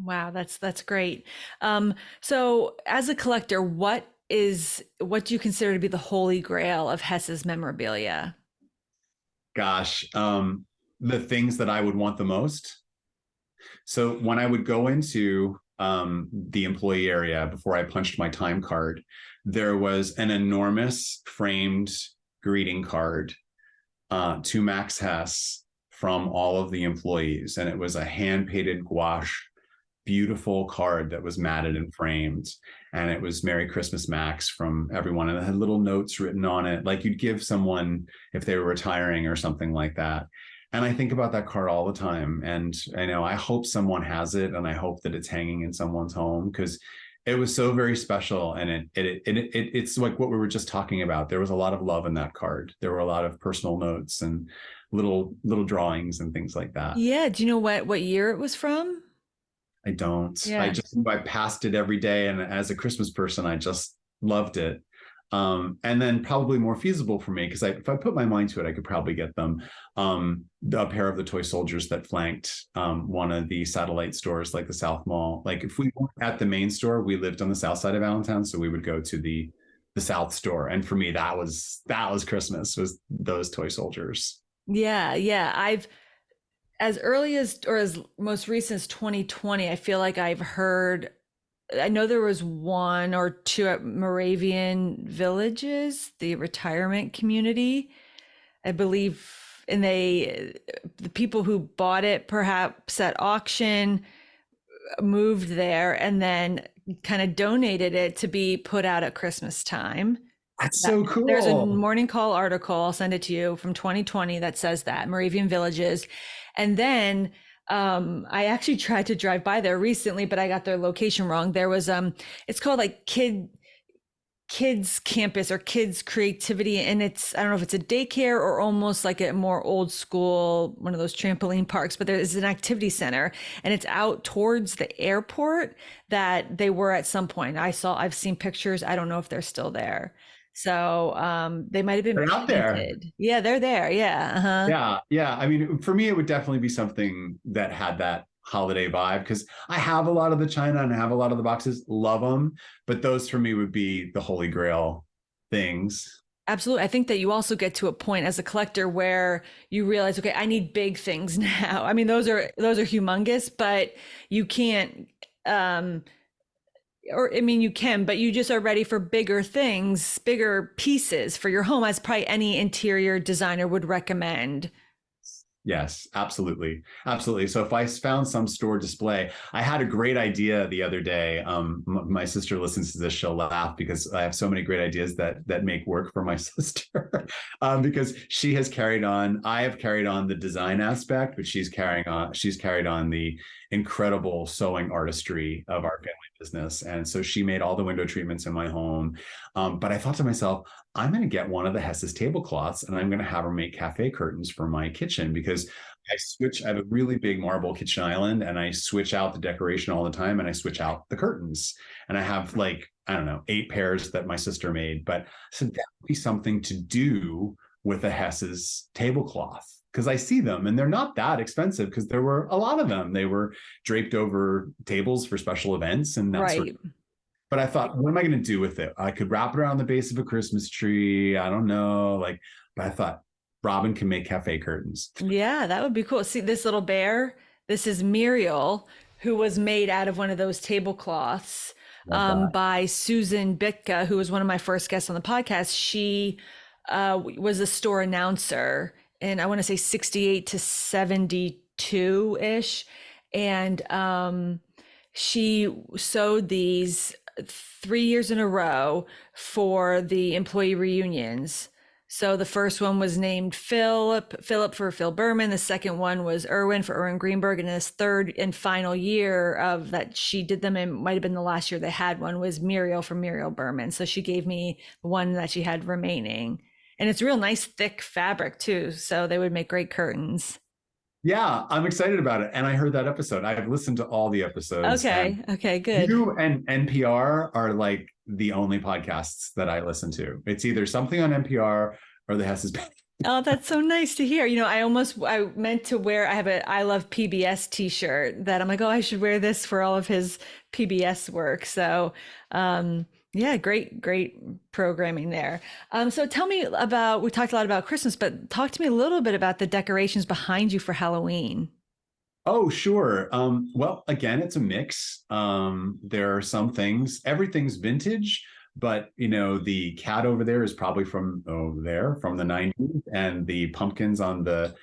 Wow, that's great. So as a collector, what do you consider to be the holy grail of Hess's memorabilia? gosh, the things that I would want the most. So when I would go into the employee area before I punched my time card, there was an enormous framed greeting card to Max Hess from all of the employees. And it was a hand-painted gouache, beautiful card that was matted and framed. And it was Merry Christmas, Max, from everyone. And it had little notes written on it, like you'd give someone if they were retiring or something like that. And I think about that card all the time. And I hope someone has it, and I hope that it's hanging in someone's home, because it was so very special. And it's like what we were just talking about. There was a lot of love in that card. There were a lot of personal notes and little drawings and things like that. Yeah. Do you know what year it was from? I don't. Yeah. I passed it every day, and as a Christmas person, I just loved it. And then probably more feasible for me, because if I put my mind to it, I could probably get them. A pair of the toy soldiers that flanked one of the satellite stores, like the South Mall. Like if we weren't at the main store, we lived on the south side of Allentown, so we would go to the South store. And for me, that was Christmas, was those toy soldiers. Yeah. Yeah. I've as early as or as most recent as 2020, I feel like I know there was one or two at Moravian Villages, the retirement community, I believe. And the people who bought it perhaps at auction moved there and then kind of donated it to be put out at Christmas time. That's so cool. There's a Morning Call article, I'll send it to you, from 2020 that says that, Moravian Villages. And then I actually tried to drive by there recently, but I got their location wrong. There was it's called like kids campus or kids creativity, and it's, I don't know if it's a daycare or almost like a more old school one of those trampoline parks, but there's an activity center, and it's out towards the airport that they were at some point. I've seen pictures. I don't know if they're still there. So they might have been They're out there. painted. Yeah, they're there. Yeah. Uh-huh. Yeah, yeah. I mean, for me, it would definitely be something that had that holiday vibe because I have a lot of the china and I have a lot of the boxes, love them, but those for me would be the holy grail things. Absolutely. I think that you also get to a point as a collector where you realize, okay, I need big things now. I mean, those are humongous, but you can't or I mean you can, but you just are ready for bigger things, bigger pieces for your home, as probably any interior designer would recommend. Yes, absolutely. Absolutely. So if I found some store display, I had a great idea the other day. My sister listens to this, she'll laugh because I have so many great ideas that make work for my sister. Because she has carried on, I have carried on the design aspect, but she's carried on the incredible sewing artistry of our family business. And so she made all the window treatments in my home. But I thought to myself, I'm going to get one of the Hess's tablecloths and I'm going to have her make cafe curtains for my kitchen because I have a really big marble kitchen island and I switch out the decoration all the time and I switch out the curtains. And I have like, I don't know, 8 pairs that my sister made. But so that would be something to do with a Hess's tablecloth because I see them and they're not that expensive because there were a lot of them. They were draped over tables for special events and that sort of. But I thought, what am I going to do with it? I could wrap it around the base of a Christmas tree. I don't know. But I thought Robin can make cafe curtains. Yeah, that would be cool. See this little bear? This is Muriel, who was made out of one of those tablecloths by Susan Bitka, who was one of my first guests on the podcast. She was a store announcer in, I want to say 68 to 72 ish. And she sewed these 3 years in a row for the employee reunions. So the first one was named Philip for Phil Berman. The second one was Erwin for Erwin Greenberg. And this third and final year of that she did them, and might have been the last year they had one, was Muriel for Muriel Berman. So she gave me one that she had remaining. And it's real nice, thick fabric too. So they would make great curtains. Yeah, I'm excited about it. And I heard that episode. I've listened to all the episodes. Okay, good. You and NPR are like the only podcasts that I listen to. It's either something on NPR or the Hess's Band. Oh, that's so nice to hear. I meant to wear, I have a I love PBS t-shirt that I'm like, oh, I should wear this for all of his PBS work. So, yeah, great programming there. So tell me about, we talked a lot about Christmas, but talk to me a little bit about the decorations behind you for Halloween. Oh, sure. Well, again, it's a mix. There are some things, everything's vintage, but the cat over there is probably from the 90s, and the pumpkins on the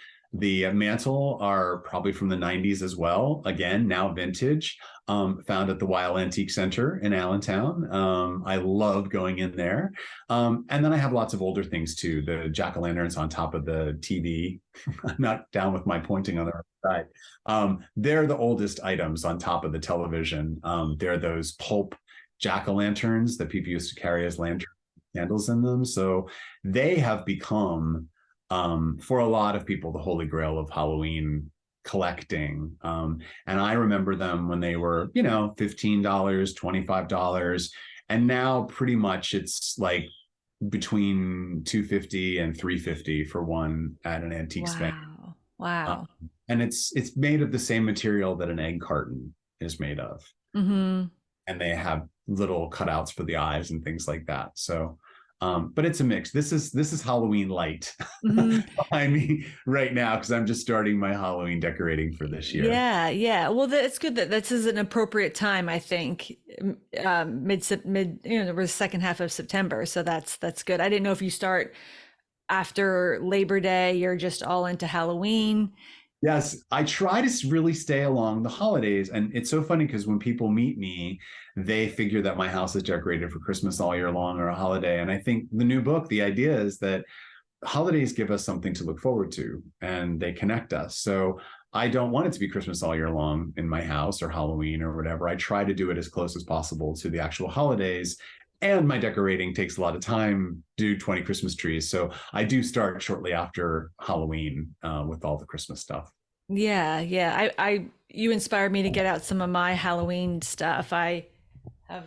mantle are probably from the 90s as well. Again, now vintage, found at the Weil Antique Center in Allentown. I love going in there. And then I have lots of older things too. The jack-o'-lanterns on top of the TV. I'm not down with my pointing on the right side. They're the oldest items on top of the television. They're those pulp jack-o'-lanterns that people used to carry as lantern candles in them. So they have become, for a lot of people, the holy grail of Halloween collecting. And I remember them when they were, $15, $25. And now pretty much it's like between $250 and $350 for one at an antique space. Wow. And it's made of the same material that an egg carton is made of. Mm-hmm. And they have little cutouts for the eyes and things like that. So but it's a mix. This is Halloween light. Mm-hmm. I mean, right now, because I'm just starting my Halloween decorating for this year. Yeah. Well, it's good that this is an appropriate time, I think. Mid, the second half of September. So that's good. I didn't know if you start after Labor Day, you're just all into Halloween. Yes, I try to really stay along the holidays. And it's so funny because when people meet me, they figure that my house is decorated for Christmas all year long or a holiday. And I think the new book, the idea is that holidays give us something to look forward to and they connect us. So I don't want it to be Christmas all year long in my house or Halloween or whatever. I try to do it as close as possible to the actual holidays. And my decorating takes a lot of time, do 20 Christmas trees. So I do start shortly after Halloween with all the Christmas stuff. Yeah, yeah. You inspired me to get out some of my Halloween stuff. I have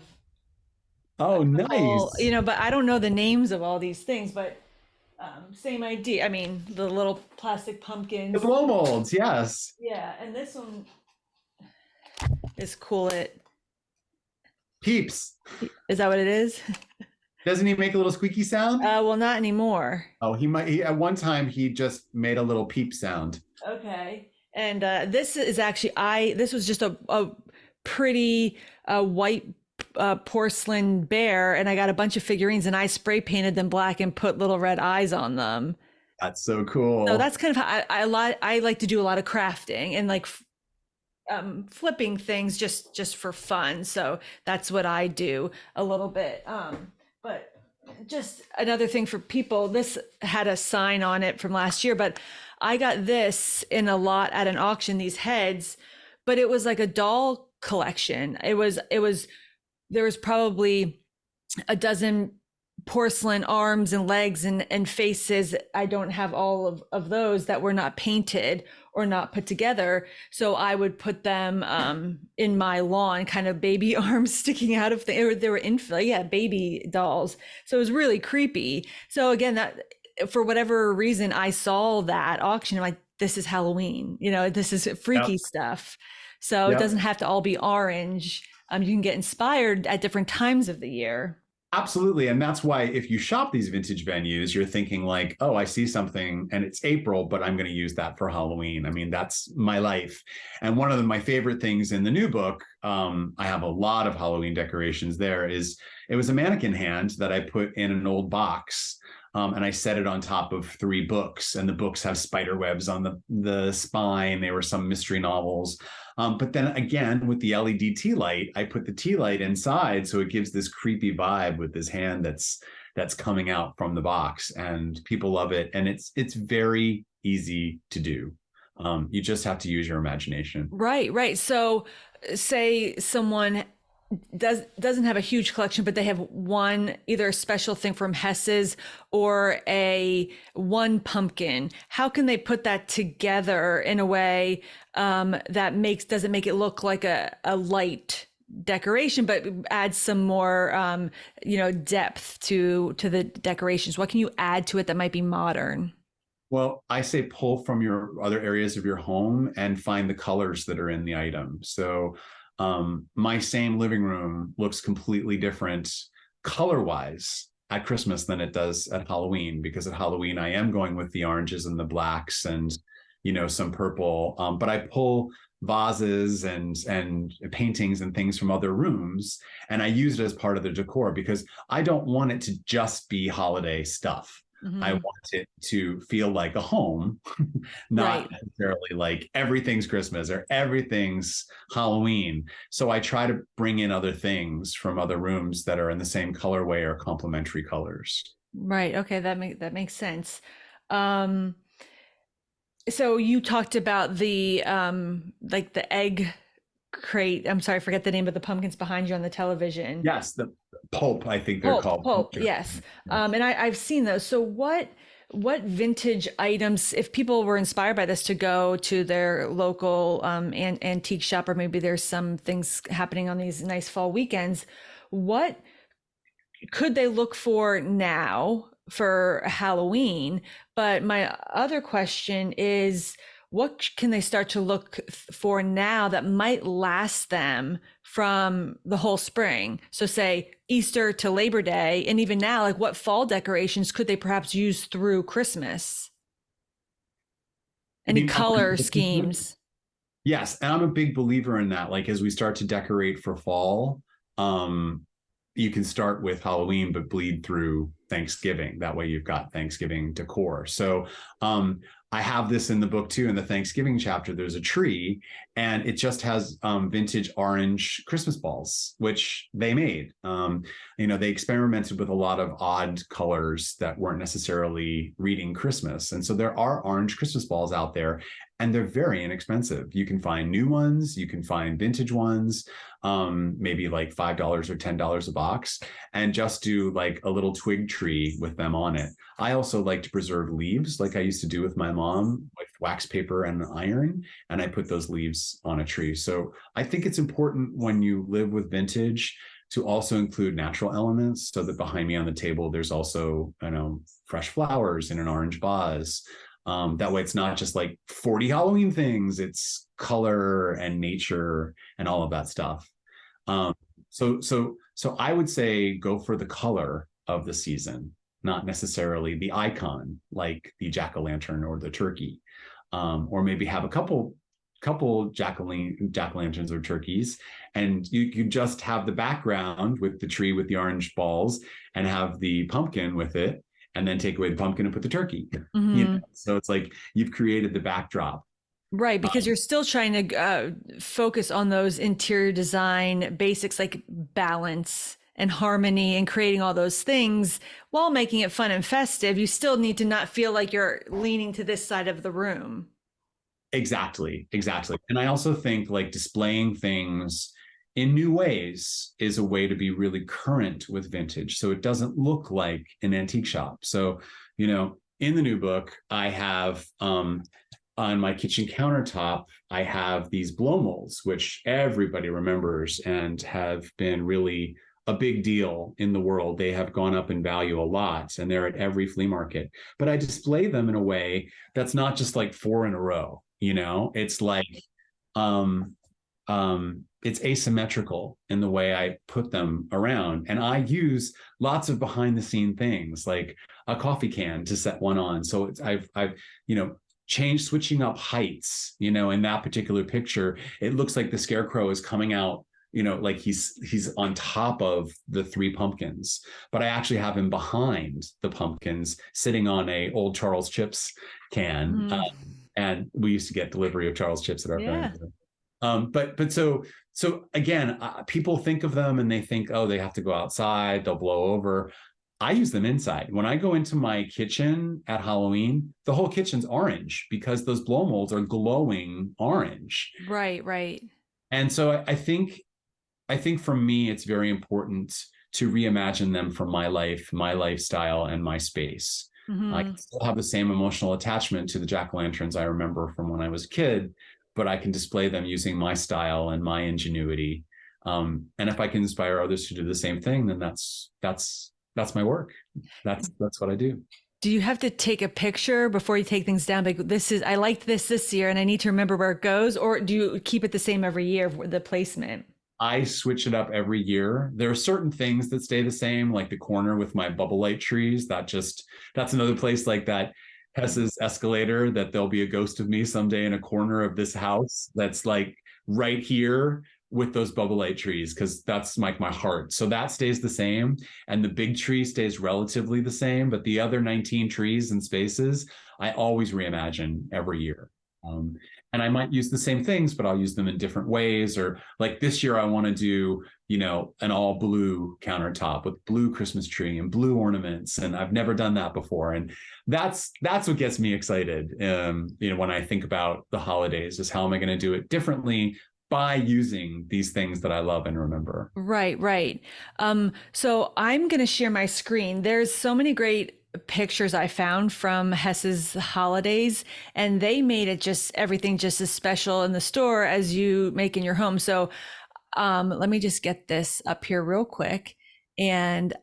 Oh, all, nice. but I don't know the names of all these things, but same idea. I mean, the little plastic The pumpkins. blow molds, yes. Yeah, and this one is cool. Peeps. Is that what it is? Doesn't he make a little squeaky sound? Well, not anymore. Oh, he might. At one time, he just made a little peep sound. Okay. And this is actually this was just a pretty white porcelain bear, and I got a bunch of figurines, and I spray painted them black and put little red eyes on them. That's so So cool. that's kind of how I like to do a lot of crafting and like flipping things just for fun. So that's what I do a little bit. But just another thing for people, this had a sign on it from last year, but I got this in a lot at an auction, these heads, but it was like a doll collection. There was probably a dozen porcelain arms and legs and faces. I don't have all of those that were not painted or not put together. So I would put them in my lawn, kind of baby arms sticking out of they were baby dolls. So it was really creepy. So again, that for whatever reason, I saw that auction. I'm like, this is Halloween, this is freaky Yep. stuff. So it Yep. doesn't have to all be orange. You can get inspired at different times of the year. Absolutely. And that's why if you shop these vintage venues, you're thinking like, oh, I see something and it's April, but I'm going to use that for Halloween. I mean, that's my life. And one of my favorite things in the new book, I have a lot of Halloween decorations there, is it was a mannequin hand that I put in an old box. And I set it on top of 3 books, and the books have spider webs on the spine. They were some mystery novels. But then again, with the LED tea light, I put the tea light inside, so it gives this creepy vibe with this hand that's coming out from the box, and people love it. And it's very easy to do. You just have to use your imagination. Right, right. So say someone doesn't have a huge collection, but they have one, either a special thing from Hess's or a one pumpkin. How can they put that together in a way that doesn't make it look like a light decoration, but adds some more depth to the decorations? What can you add to it that might be modern? Well, I say pull from your other areas of your home and find the colors that are in the item. So my same living room looks completely different color-wise at Christmas than it does at Halloween, because at Halloween I am going with the oranges and the blacks and some purple. But I pull vases and paintings and things from other rooms, and I use it as part of the decor because I don't want it to just be holiday stuff. I Mm-hmm. want it to feel like a home, not Right. necessarily like everything's Christmas or everything's Halloween. So I try to bring in other things from other rooms that are in the same colorway or complementary colors. Right. Okay, that makes sense. Um, so you talked about the like the egg crate. I'm sorry, I forget the name of the pumpkins behind you on the television. Yes, the pulp, I think they're called. Pulp, yes. And I've seen those. So what vintage items, if people were inspired by this to go to their local antique shop, or maybe there's some things happening on these nice fall weekends, what could they look for now for Halloween? But my other question is, what can they start to look for now that might last them from the whole spring? So say Easter to Labor Day, and even now, like what fall decorations could they perhaps use through Christmas? You Any mean color already? schemes? Yes, and I'm a big believer in that. Like as we start to decorate for fall, you can start with Halloween, but bleed through Thanksgiving. That way you've got Thanksgiving decor. So I have this in the book too. In the Thanksgiving chapter, there's a tree and it just has vintage orange Christmas balls, which they made. They experimented with a lot of odd colors that weren't necessarily reading Christmas. And so there are orange Christmas balls out there. and they're very inexpensive. You can find new ones, you can find vintage ones, maybe like $5 or $10 a box, and just do like a little twig tree with them on it. I also like to preserve leaves, like I used to do with my mom, with wax paper and iron, and I put those leaves on a tree. So I think it's important when you live with vintage to also include natural elements, so that behind me on the table there's also, fresh flowers in an orange vase. That way it's not just like 40 Halloween things, it's color and nature and all of that stuff. um, so I would say go for the color of the season, not necessarily the icon like the jack-o'-lantern or the turkey. Or maybe have a couple jack-o'-lanterns or turkeys, and you just have the background with the tree with the orange balls, and have the pumpkin with it, and then take away the pumpkin and put the turkey. Mm-hmm. So it's like you've created the backdrop. Right, because you're still trying to focus on those interior design basics like balance and harmony and creating all those things while making it fun and festive. You still need to not feel like you're leaning to this side of the room. Exactly, exactly. And I also think like displaying things in new ways is a way to be really current with vintage. So it doesn't look like an antique shop. So, in the new book, I have on my kitchen countertop, I have these blow molds, which everybody remembers and have been really a big deal in the world. They have gone up in value a lot, and they're at every flea market. But I display them in a way that's not just like four in a row. It's like um, it's asymmetrical in the way I put them around. And I use lots of behind the scene things like a coffee can to set one on. So I've switching up heights, in that particular picture, it looks like the scarecrow is coming out, like he's on top of the three pumpkins, but I actually have him behind the pumpkins sitting on a old Charles Chips can. Mm. And we used to get delivery of Charles Chips at our Yeah. parents'. But so again, people think of them and they think, oh, they have to go outside, they'll blow over. I use them inside. When I go into my kitchen at Halloween, the whole kitchen's orange because those blow molds are glowing orange. Right, right. And so I think for me, it's very important to reimagine them for my life, my lifestyle, and my space. I Mm-hmm. still have the same emotional attachment to the jack-o'-lanterns I remember from when I was a kid, but I can display them using my style and my ingenuity. And if I can inspire others to do the same thing, then that's my work. That's what I do. Do you have to take a picture before you take things down? Like I liked this year and I need to remember where it goes, or do you keep it the same every year for the placement? I switch it up every year. There are certain things that stay the same, like the corner with my bubble light trees. That's another place like that. Hess's escalator, that there'll be a ghost of me someday in a corner of this house that's like right here with those bubble light trees, because that's like my heart. So that stays the same. And the big tree stays relatively the same, but the other 19 trees and spaces, I always reimagine every year. And I might use the same things, but I'll use them in different ways. Or like this year, I want to do, an all blue countertop with blue Christmas tree and blue ornaments. And I've never done that before. And that's what gets me excited. When I think about the holidays, is how am I going to do it differently by using these things that I love and remember. Right, right. So I'm going to share my screen. There's so many great pictures I found from Hess's holidays, and they made it everything just as special in the store as you make in your home. So let me just get this up here real quick. And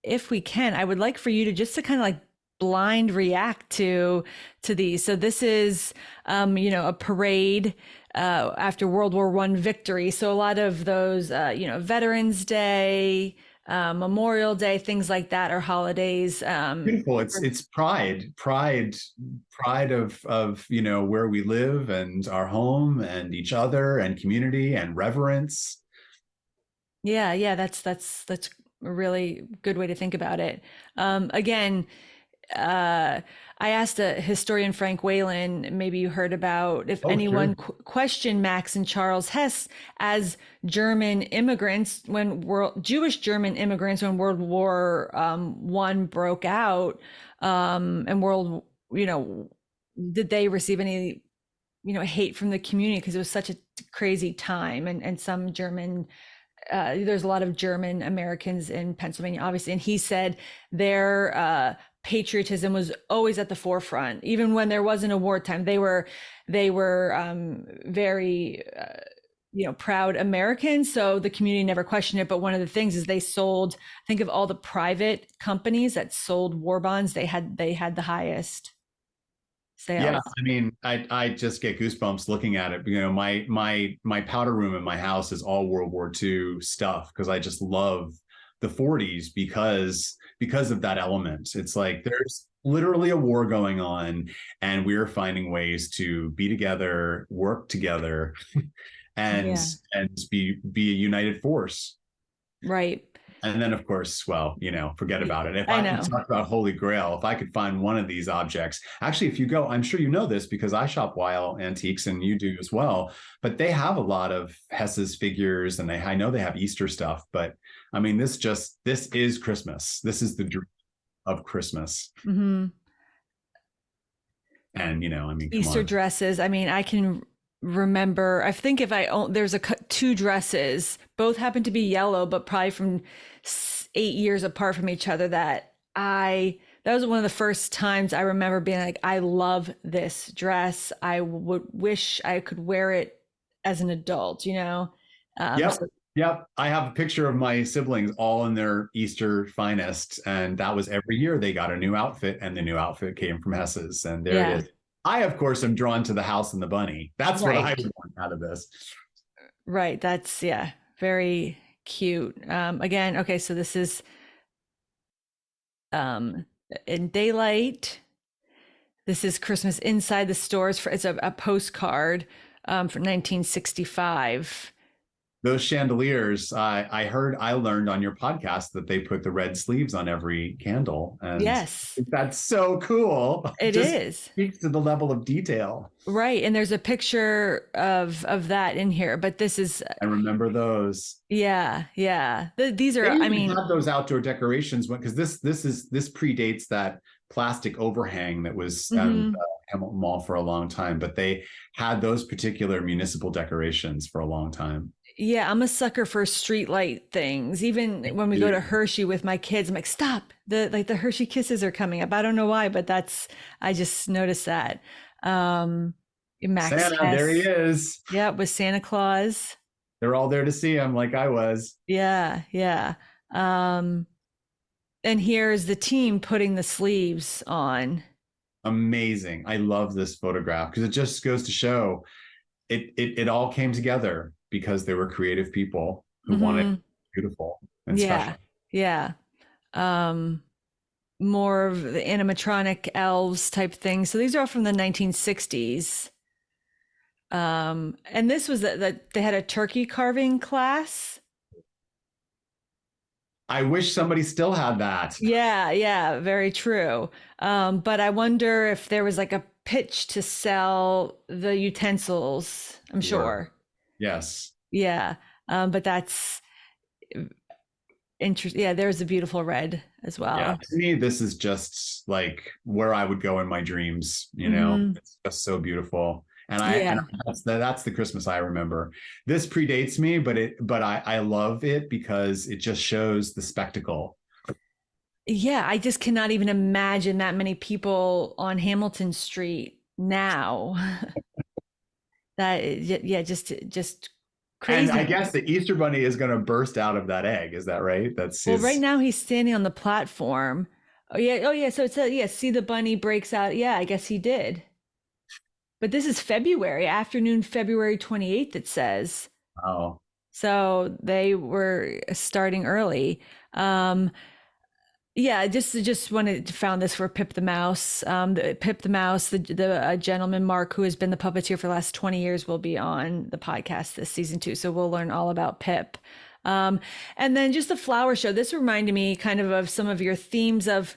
if we can, I would like for you to kind of like blind react to these. So this is a parade after World War I victory. So a lot of those Veterans Day, Memorial Day, things like that are holidays. Beautiful. It's pride of where we live and our home and each other and community and reverence. Yeah, that's a really good way to think about it. Again, I asked a historian, Frank Whalen, maybe you heard about, if anyone Sure. questioned Max and Charles Hess as German immigrants Jewish German immigrants when World War I broke out, and did they receive any, hate from the community because it was such a crazy time, and some German, there's a lot of German Americans in Pennsylvania, obviously, and he said their patriotism was always at the forefront, even when there wasn't a wartime. They were very proud Americans, so the community never questioned it. But one of the things is they sold. Think of all the private companies that sold war bonds. They had the highest Yeah, sales. I mean, I just get goosebumps looking at it. My powder room in my house is all World War II stuff because I just love the 40s because of that element. It's like there's literally a war going on, and we're finding ways to be together, work together, and Yeah, be a united force. right. And then, of course, well, forget about it. If I I could know. talk about Holy Grail, if I could find one of these objects, actually, if you go, I'm sure you know this because I shop Weil Antiques and you do as well. But they have a lot of Hess's figures, and I know they have Easter stuff. But I mean, this is Christmas. This is the dream of Christmas. Hmm. And I mean, come Easter on. dresses. I mean, I can remember. I think if I own, there's two dresses. Both happen to be yellow, but probably from 8 years apart from each other. That was one of the first times I remember being like, I love this dress. I would wish I could wear it as an adult. Yep. So Yep. I have a picture of my siblings all in their Easter finest. And that was every year they got a new outfit, and the new outfit came from Hess's. And there it yeah, is. I, of course, am drawn to the house and the bunny. That's what I right, would want out of this. right. That's yeah, very cute. Again, okay, so this is um in daylight. This is Christmas inside the stores. It's a postcard from 1965. Those chandeliers, I learned on your podcast that they put the red sleeves on every candle. And Yes, that's so cool. it Just is. speaks to the level of detail. Right, and there's a picture of that in here, but this is I remember those. yeah, yeah. These They are, I even mean, had those outdoor decorations because this predates that plastic overhang that was at mhm. Hamilton Mall for a long time, but they had those particular municipal decorations for a long time. Yeah, I'm a sucker for street light things. Even when we go to Dude, Hershey with my kids, I'm like, stop. The Hershey Kisses are coming up. I don't know why, but I just noticed that. Um Max Santa, there he Hess. is. Yeah, with Santa Claus. They're all there to see him, like I was. Yeah, yeah. Um and here's the team putting the sleeves on. Amazing. I love this photograph because it just goes to show it all came together because there were creative people who wanted it Hmm. beautiful and Yeah. special. Yeah. Um More of the animatronic elves type thing. So these are all from the 1960s. And this was that they had a turkey carving class. I wish somebody still had that. Yeah, yeah, very true. But I wonder if there was like a pitch to sell the utensils. I'm Sure. sure. Yes. Yeah. But that's interesting. Yeah, there's a beautiful red as Yeah. well. To me, this is just like where I would go in my dreams. Hmm. It's just so beautiful. And Yeah. that's the Christmas I remember. This predates me, but I love it because it just shows the spectacle. Yeah, I just cannot even imagine that many people on Hamilton Street now. Yeah, just And I craziness. guess the Easter Bunny is going to burst out of that egg. Is that right? That's Well, right his. now he's standing on the platform. Oh yeah. So it's yeah. See the bunny breaks out. Yeah, I guess he did. But this is February afternoon, February 28th. It says Oh, so they were starting early. Um, Yeah, I just wanted to found this for Pip the Mouse. Pip the Mouse, the gentleman Mark, who has been the puppeteer for the last 20 years, will be on the podcast this season too. So we'll learn all about Pip. Um, and then just the flower show. This reminded me kind of some of your themes of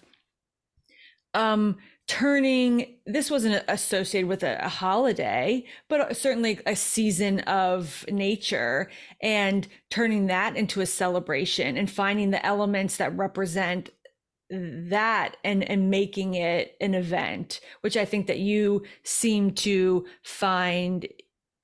um, turning. This wasn't associated with a holiday, but certainly a season of nature, and turning that into a celebration and finding the elements that represent that and making it an event, which I think that you seem to find,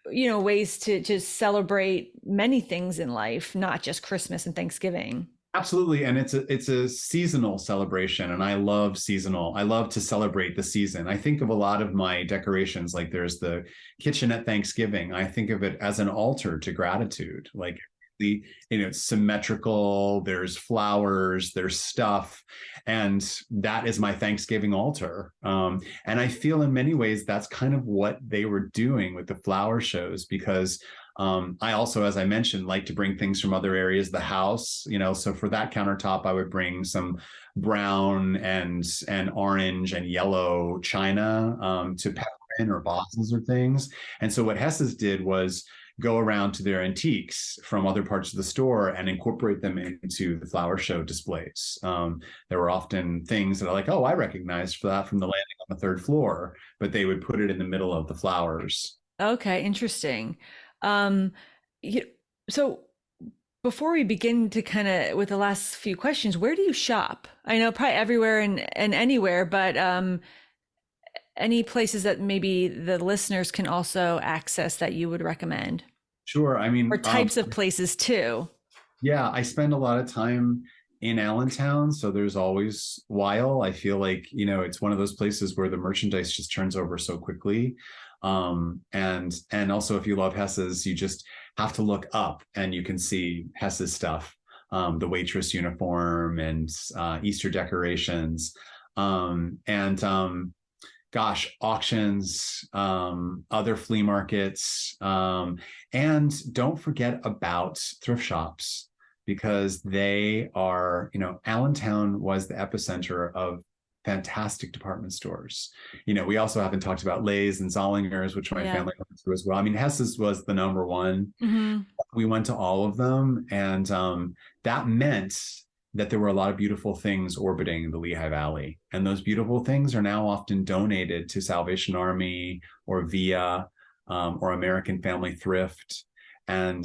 ways to celebrate many things in life, not just Christmas and Thanksgiving. Absolutely, and it's a seasonal celebration, and I love seasonal. I love to celebrate the season. I think of a lot of my decorations, like there's the kitchen at Thanksgiving. I think of it as an altar to gratitude. Like the, it's symmetrical. There's flowers. There's stuff, and that is my Thanksgiving altar. And I feel in many ways that's kind of what they were doing with the flower shows, because I also, as I mentioned, like to bring things from other areas of the house, so for that countertop, I would bring some brown and orange and yellow china to pepper in, or vases or things. And so what Hess's did was go around to their antiques from other parts of the store and incorporate them into the flower show displays. There were often things that are like, oh, I recognized for that from the landing on the third floor, but they would put it in the middle of the flowers. Okay, interesting. Um, you, so before we begin to kind of with the last few questions, where do you shop? I know probably everywhere and anywhere, but any places that maybe the listeners can also access that you would recommend, Sure. I or mean, types of places too? yeah, I spend a lot of time in Allentown, so there's always while I feel like, it's one of those places where the merchandise just turns over so quickly. And also if you love Hess's, you just have to look up and you can see Hess's stuff, the waitress uniform and Easter decorations, and gosh, auctions, other flea markets, and don't forget about thrift shops, because they are, Allentown was the epicenter of fantastic department stores. We also haven't talked about Lay's and Zollinger's, which my Yeah. family went to as well. I mean, Hess's was the number one. Mm-hmm. We went to all of them, and that meant that there were a lot of beautiful things orbiting the Lehigh Valley. And those beautiful things are now often donated to Salvation Army or VIA, or American Family Thrift. And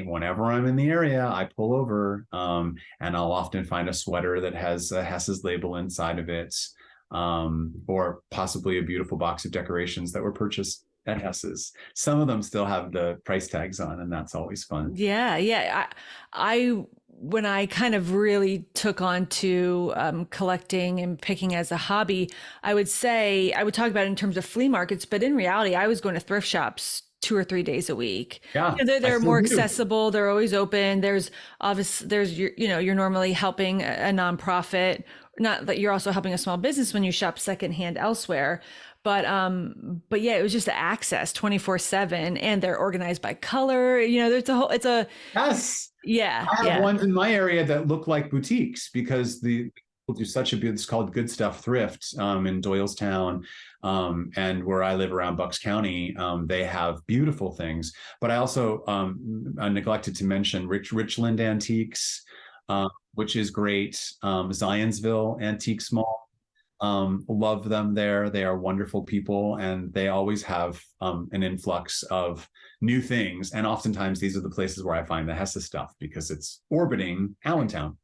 whenever I'm in the area, I pull over, and I'll often find a sweater that has a Hess's label inside of it, or possibly a beautiful box of decorations that were purchased at Hess's. Some of them still have the price tags on, and that's always fun. Yeah, yeah. I when I kind of really took on to collecting and picking as a hobby, I would say I would talk about it in terms of flea markets, but in reality, I was going to thrift shops 2 or 3 days a week. Yeah, I They're still more do. accessible. They're always open. There's you're normally helping a nonprofit. Not that you're also helping a small business when you shop secondhand elsewhere, but yeah, it was just the access 24/7, and they're organized by color. It's a Yes. yeah, I have yeah. ones in my area that look like boutiques, because the people do such a bit. It's called Good Stuff Thrift, in Doylestown, and where I live around Bucks County. They have beautiful things. But I also I neglected to mention Richland Antiques, which is great. Zionsville Antique Mall. Love them there. They are wonderful people, and they always have an influx of new things. And oftentimes these are the places where I find the Hesse stuff, because it's orbiting Allentown.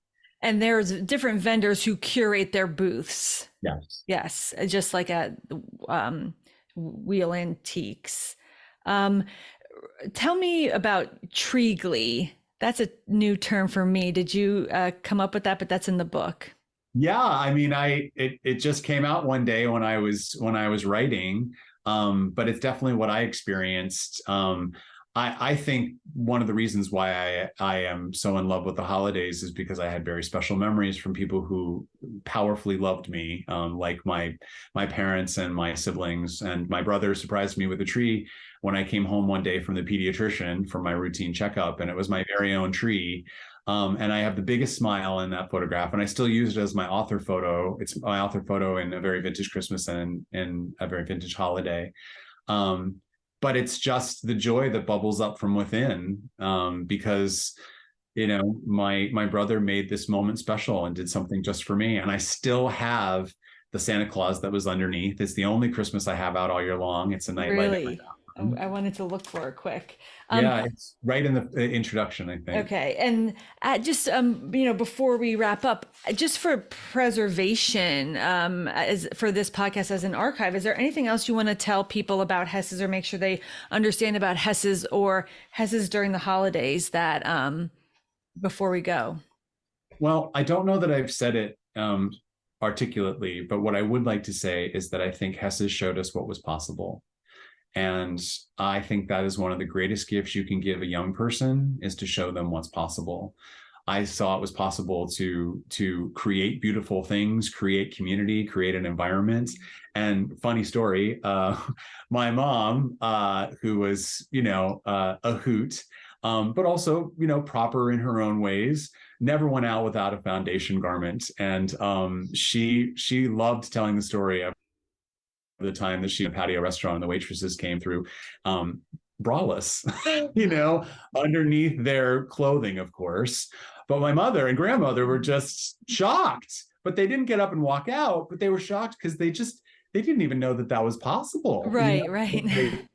And there's different vendors who curate their booths. Yes. Yes, just like at Wheel Antiques. Um, Tell me about Treagley. That's a new term for me. Did you come up with that? But that's in the book. Yeah, I mean, it just came out one day when I was writing, but it's definitely what I experienced. I think one of the reasons why I am so in love with the holidays is because I had very special memories from people who powerfully loved me, like my parents and my siblings. And my brother surprised me with a tree when I came home one day from the pediatrician for my routine checkup, and it was my very own tree. And I have the biggest smile in that photograph, and I still use it as my author photo. It's my author photo in a very vintage Christmas and in a very vintage holiday. But it's just the joy that bubbles up from within, because my brother made this moment special and did something just for me, and I still have the Santa Claus that was underneath. It's the only Christmas I have out all year long. It's a nightlight at my Really? I wanted to look for it quick. Um, Yeah, it's right in the introduction, I think. okay, and just before we wrap up, just for preservation, as for this podcast as an archive, is there anything else you want to tell people about Hess's, or make sure they understand about Hess's or Hess's during the holidays that before we go? Well, I don't know that I've said it articulately, but what I would like to say is that I think Hess showed us what was possible. And I think that is one of the greatest gifts you can give a young person, is to show them what's possible. I saw it was possible to create beautiful things, create community, create an environment. And funny story, my mom, who was a hoot, but also proper in her own ways, never went out without a foundation garment, and she loved telling the story of the time that she had a patio restaurant and the waitresses came through braless, underneath their clothing, of course. But my mother and grandmother were just shocked, but they didn't get up and walk out, but they were shocked because they didn't even know that was possible. Right, right.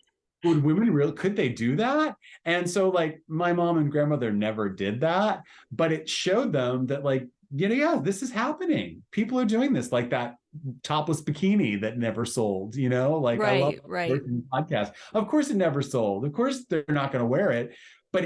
Would women really, could they do that? And so like my mom and grandmother never did that, but it showed them that yeah, this is happening. People are doing this, like that topless bikini that never sold, like I love right. podcast. Of course it never sold. Of course they're not going to wear it, but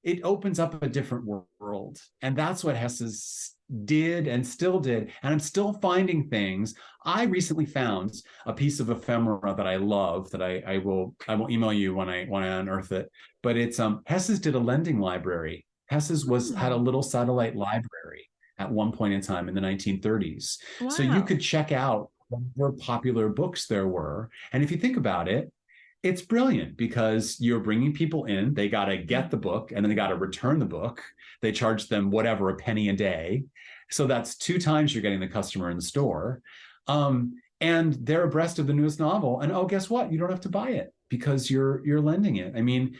it opens up a different world. And that's what Hess's did and still did. And I'm still finding things. I recently found a piece of ephemera that I love that I will email you when I unearth it. But it's Hess's did a lending library. Hess's had a little satellite library at one point in time in the 1930s. Wow. So you could check out whatever popular books there were. And if you think about it, it's brilliant because you're bringing people in, they got to get the book and then they got to return the book. They charge them whatever, a penny a day. So that's 2 times you're getting the customer in the store. And they're abreast of the newest novel. And oh, guess what? You don't have to buy it because you're lending it. I mean,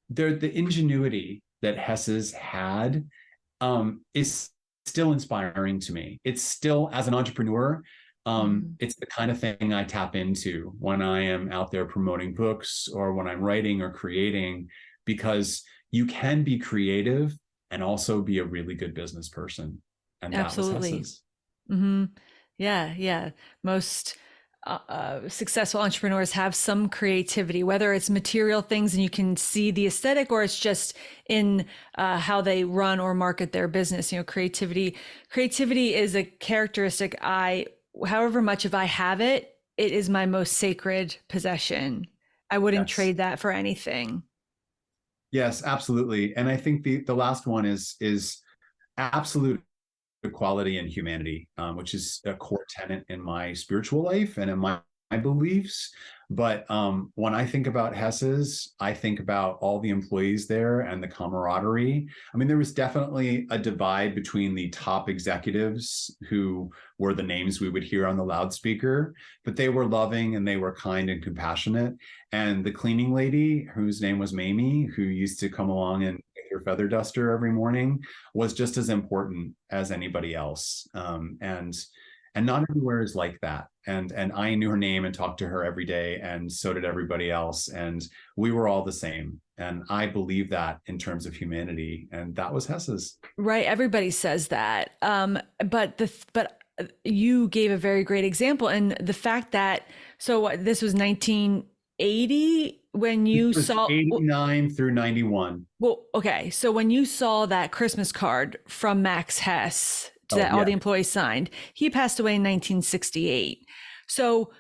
the ingenuity that Hess's had is still inspiring to me. It's still, as an entrepreneur, it's the kind of thing I tap into when I am out there promoting books or when I'm writing or creating, because you can be creative and also be a really good business person. And absolutely. That was Hess's. Mm-hmm. Yeah. Most successful entrepreneurs have some creativity, whether it's material things and you can see the aesthetic, or it's just in how they run or market their business. Creativity is a characteristic however much if I have it, it is my most sacred possession. I wouldn't trade that for anything. Yes, absolutely. And I think the last one is absolute equality and humanity, which is a core tenet in my spiritual life and in my beliefs. But when I think about Hess's, I think about all the employees there and the camaraderie. I mean, there was definitely a divide between the top executives, who were the names we would hear on the loudspeaker, but they were loving and they were kind and compassionate. And the cleaning lady, whose name was Mamie, who used to come along and your feather duster every morning, was just as important as anybody else. And not everywhere is like that. And I knew her name and talked to her every day, and so did everybody else. And we were all the same. And I believe that in terms of humanity. And that was Hess's. Right. Everybody says that. But you gave a very great example. And the fact that, this was 1980 when you saw 89 through 91. Well, okay. So when you saw that Christmas card from Max Hess that all the employees signed, he passed away in 1968. So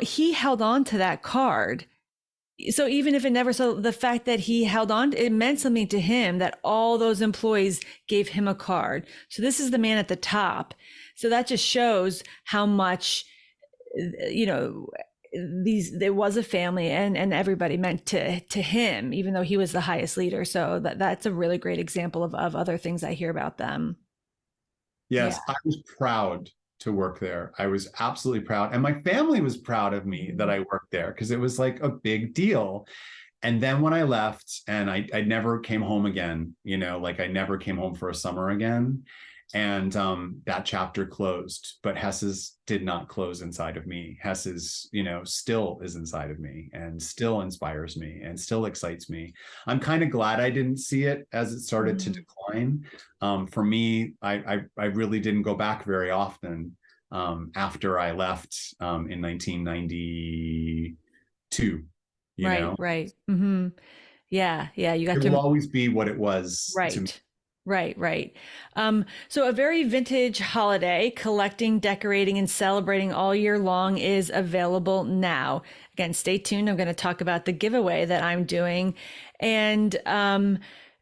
he held on to that card. So even if it never sold, the fact that he held on, it meant something to him that all those employees gave him a card. So this is the man at the top. So that just shows how much, there was a family and everybody meant to him, even though he was the highest leader. So that's a really great example of other things I hear about them. Yes, yeah. I was proud to work there. I was absolutely proud. And my family was proud of me that I worked there because it was like a big deal. And then when I left and I never came home again, I never came home for a summer again. And that chapter closed, but Hess's did not close inside of me. Hess's, still is inside of me and still inspires me and still excites me. I'm kind of glad I didn't see it as it started to decline. For me, I really didn't go back very often after I left in 1992. Right. Mm-hmm. Yeah. You got It to. will always be what it was to me. Right. So a very vintage holiday, collecting, decorating, and celebrating all year long is available now. Again, stay tuned. I'm going to talk about the giveaway that I'm doing. And,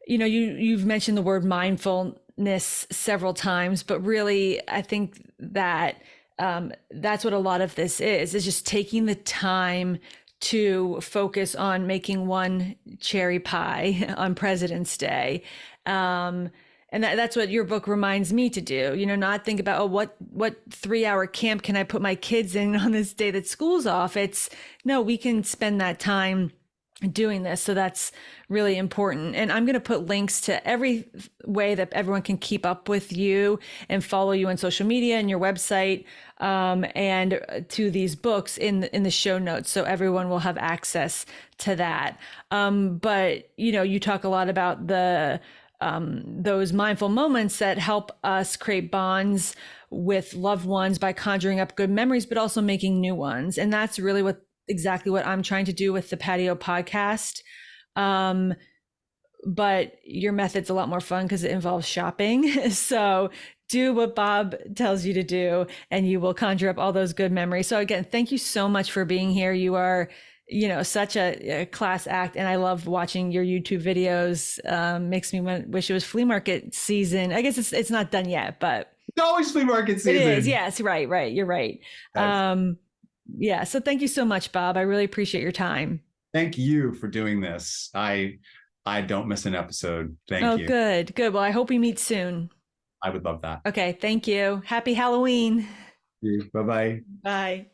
you've mentioned the word mindfulness several times, but really, I think that that's what a lot of this is just taking the time to focus on making one cherry pie on President's Day. And that's what your book reminds me to do, not think about, oh, what 3-hour camp can I put my kids in on this day that school's off? It's no, we can spend that time doing this. So that's really important. And I'm going to put links to every way that everyone can keep up with you and follow you on social media and your website, and to these books in the show notes. So everyone will have access to that. But, you talk a lot about those mindful moments that help us create bonds with loved ones by conjuring up good memories, but also making new ones. And that's really exactly what I'm trying to do with the Patio podcast. But your method's a lot more fun because it involves shopping. So do what Bob tells you to do, and you will conjure up all those good memories. So again, thank you so much for being here. You are, such a class act, and I love watching your YouTube videos. Makes me wish it was flea market season. I guess it's not done yet, but it's always flea market season. It is. Yes. Right. You're right. Yeah. So thank you so much, Bob. I really appreciate your time. Thank you for doing this. I don't miss an episode. Thank you. Good. Well, I hope we meet soon. I would love that. Okay. Thank you. Happy Halloween. Bye-bye. Bye.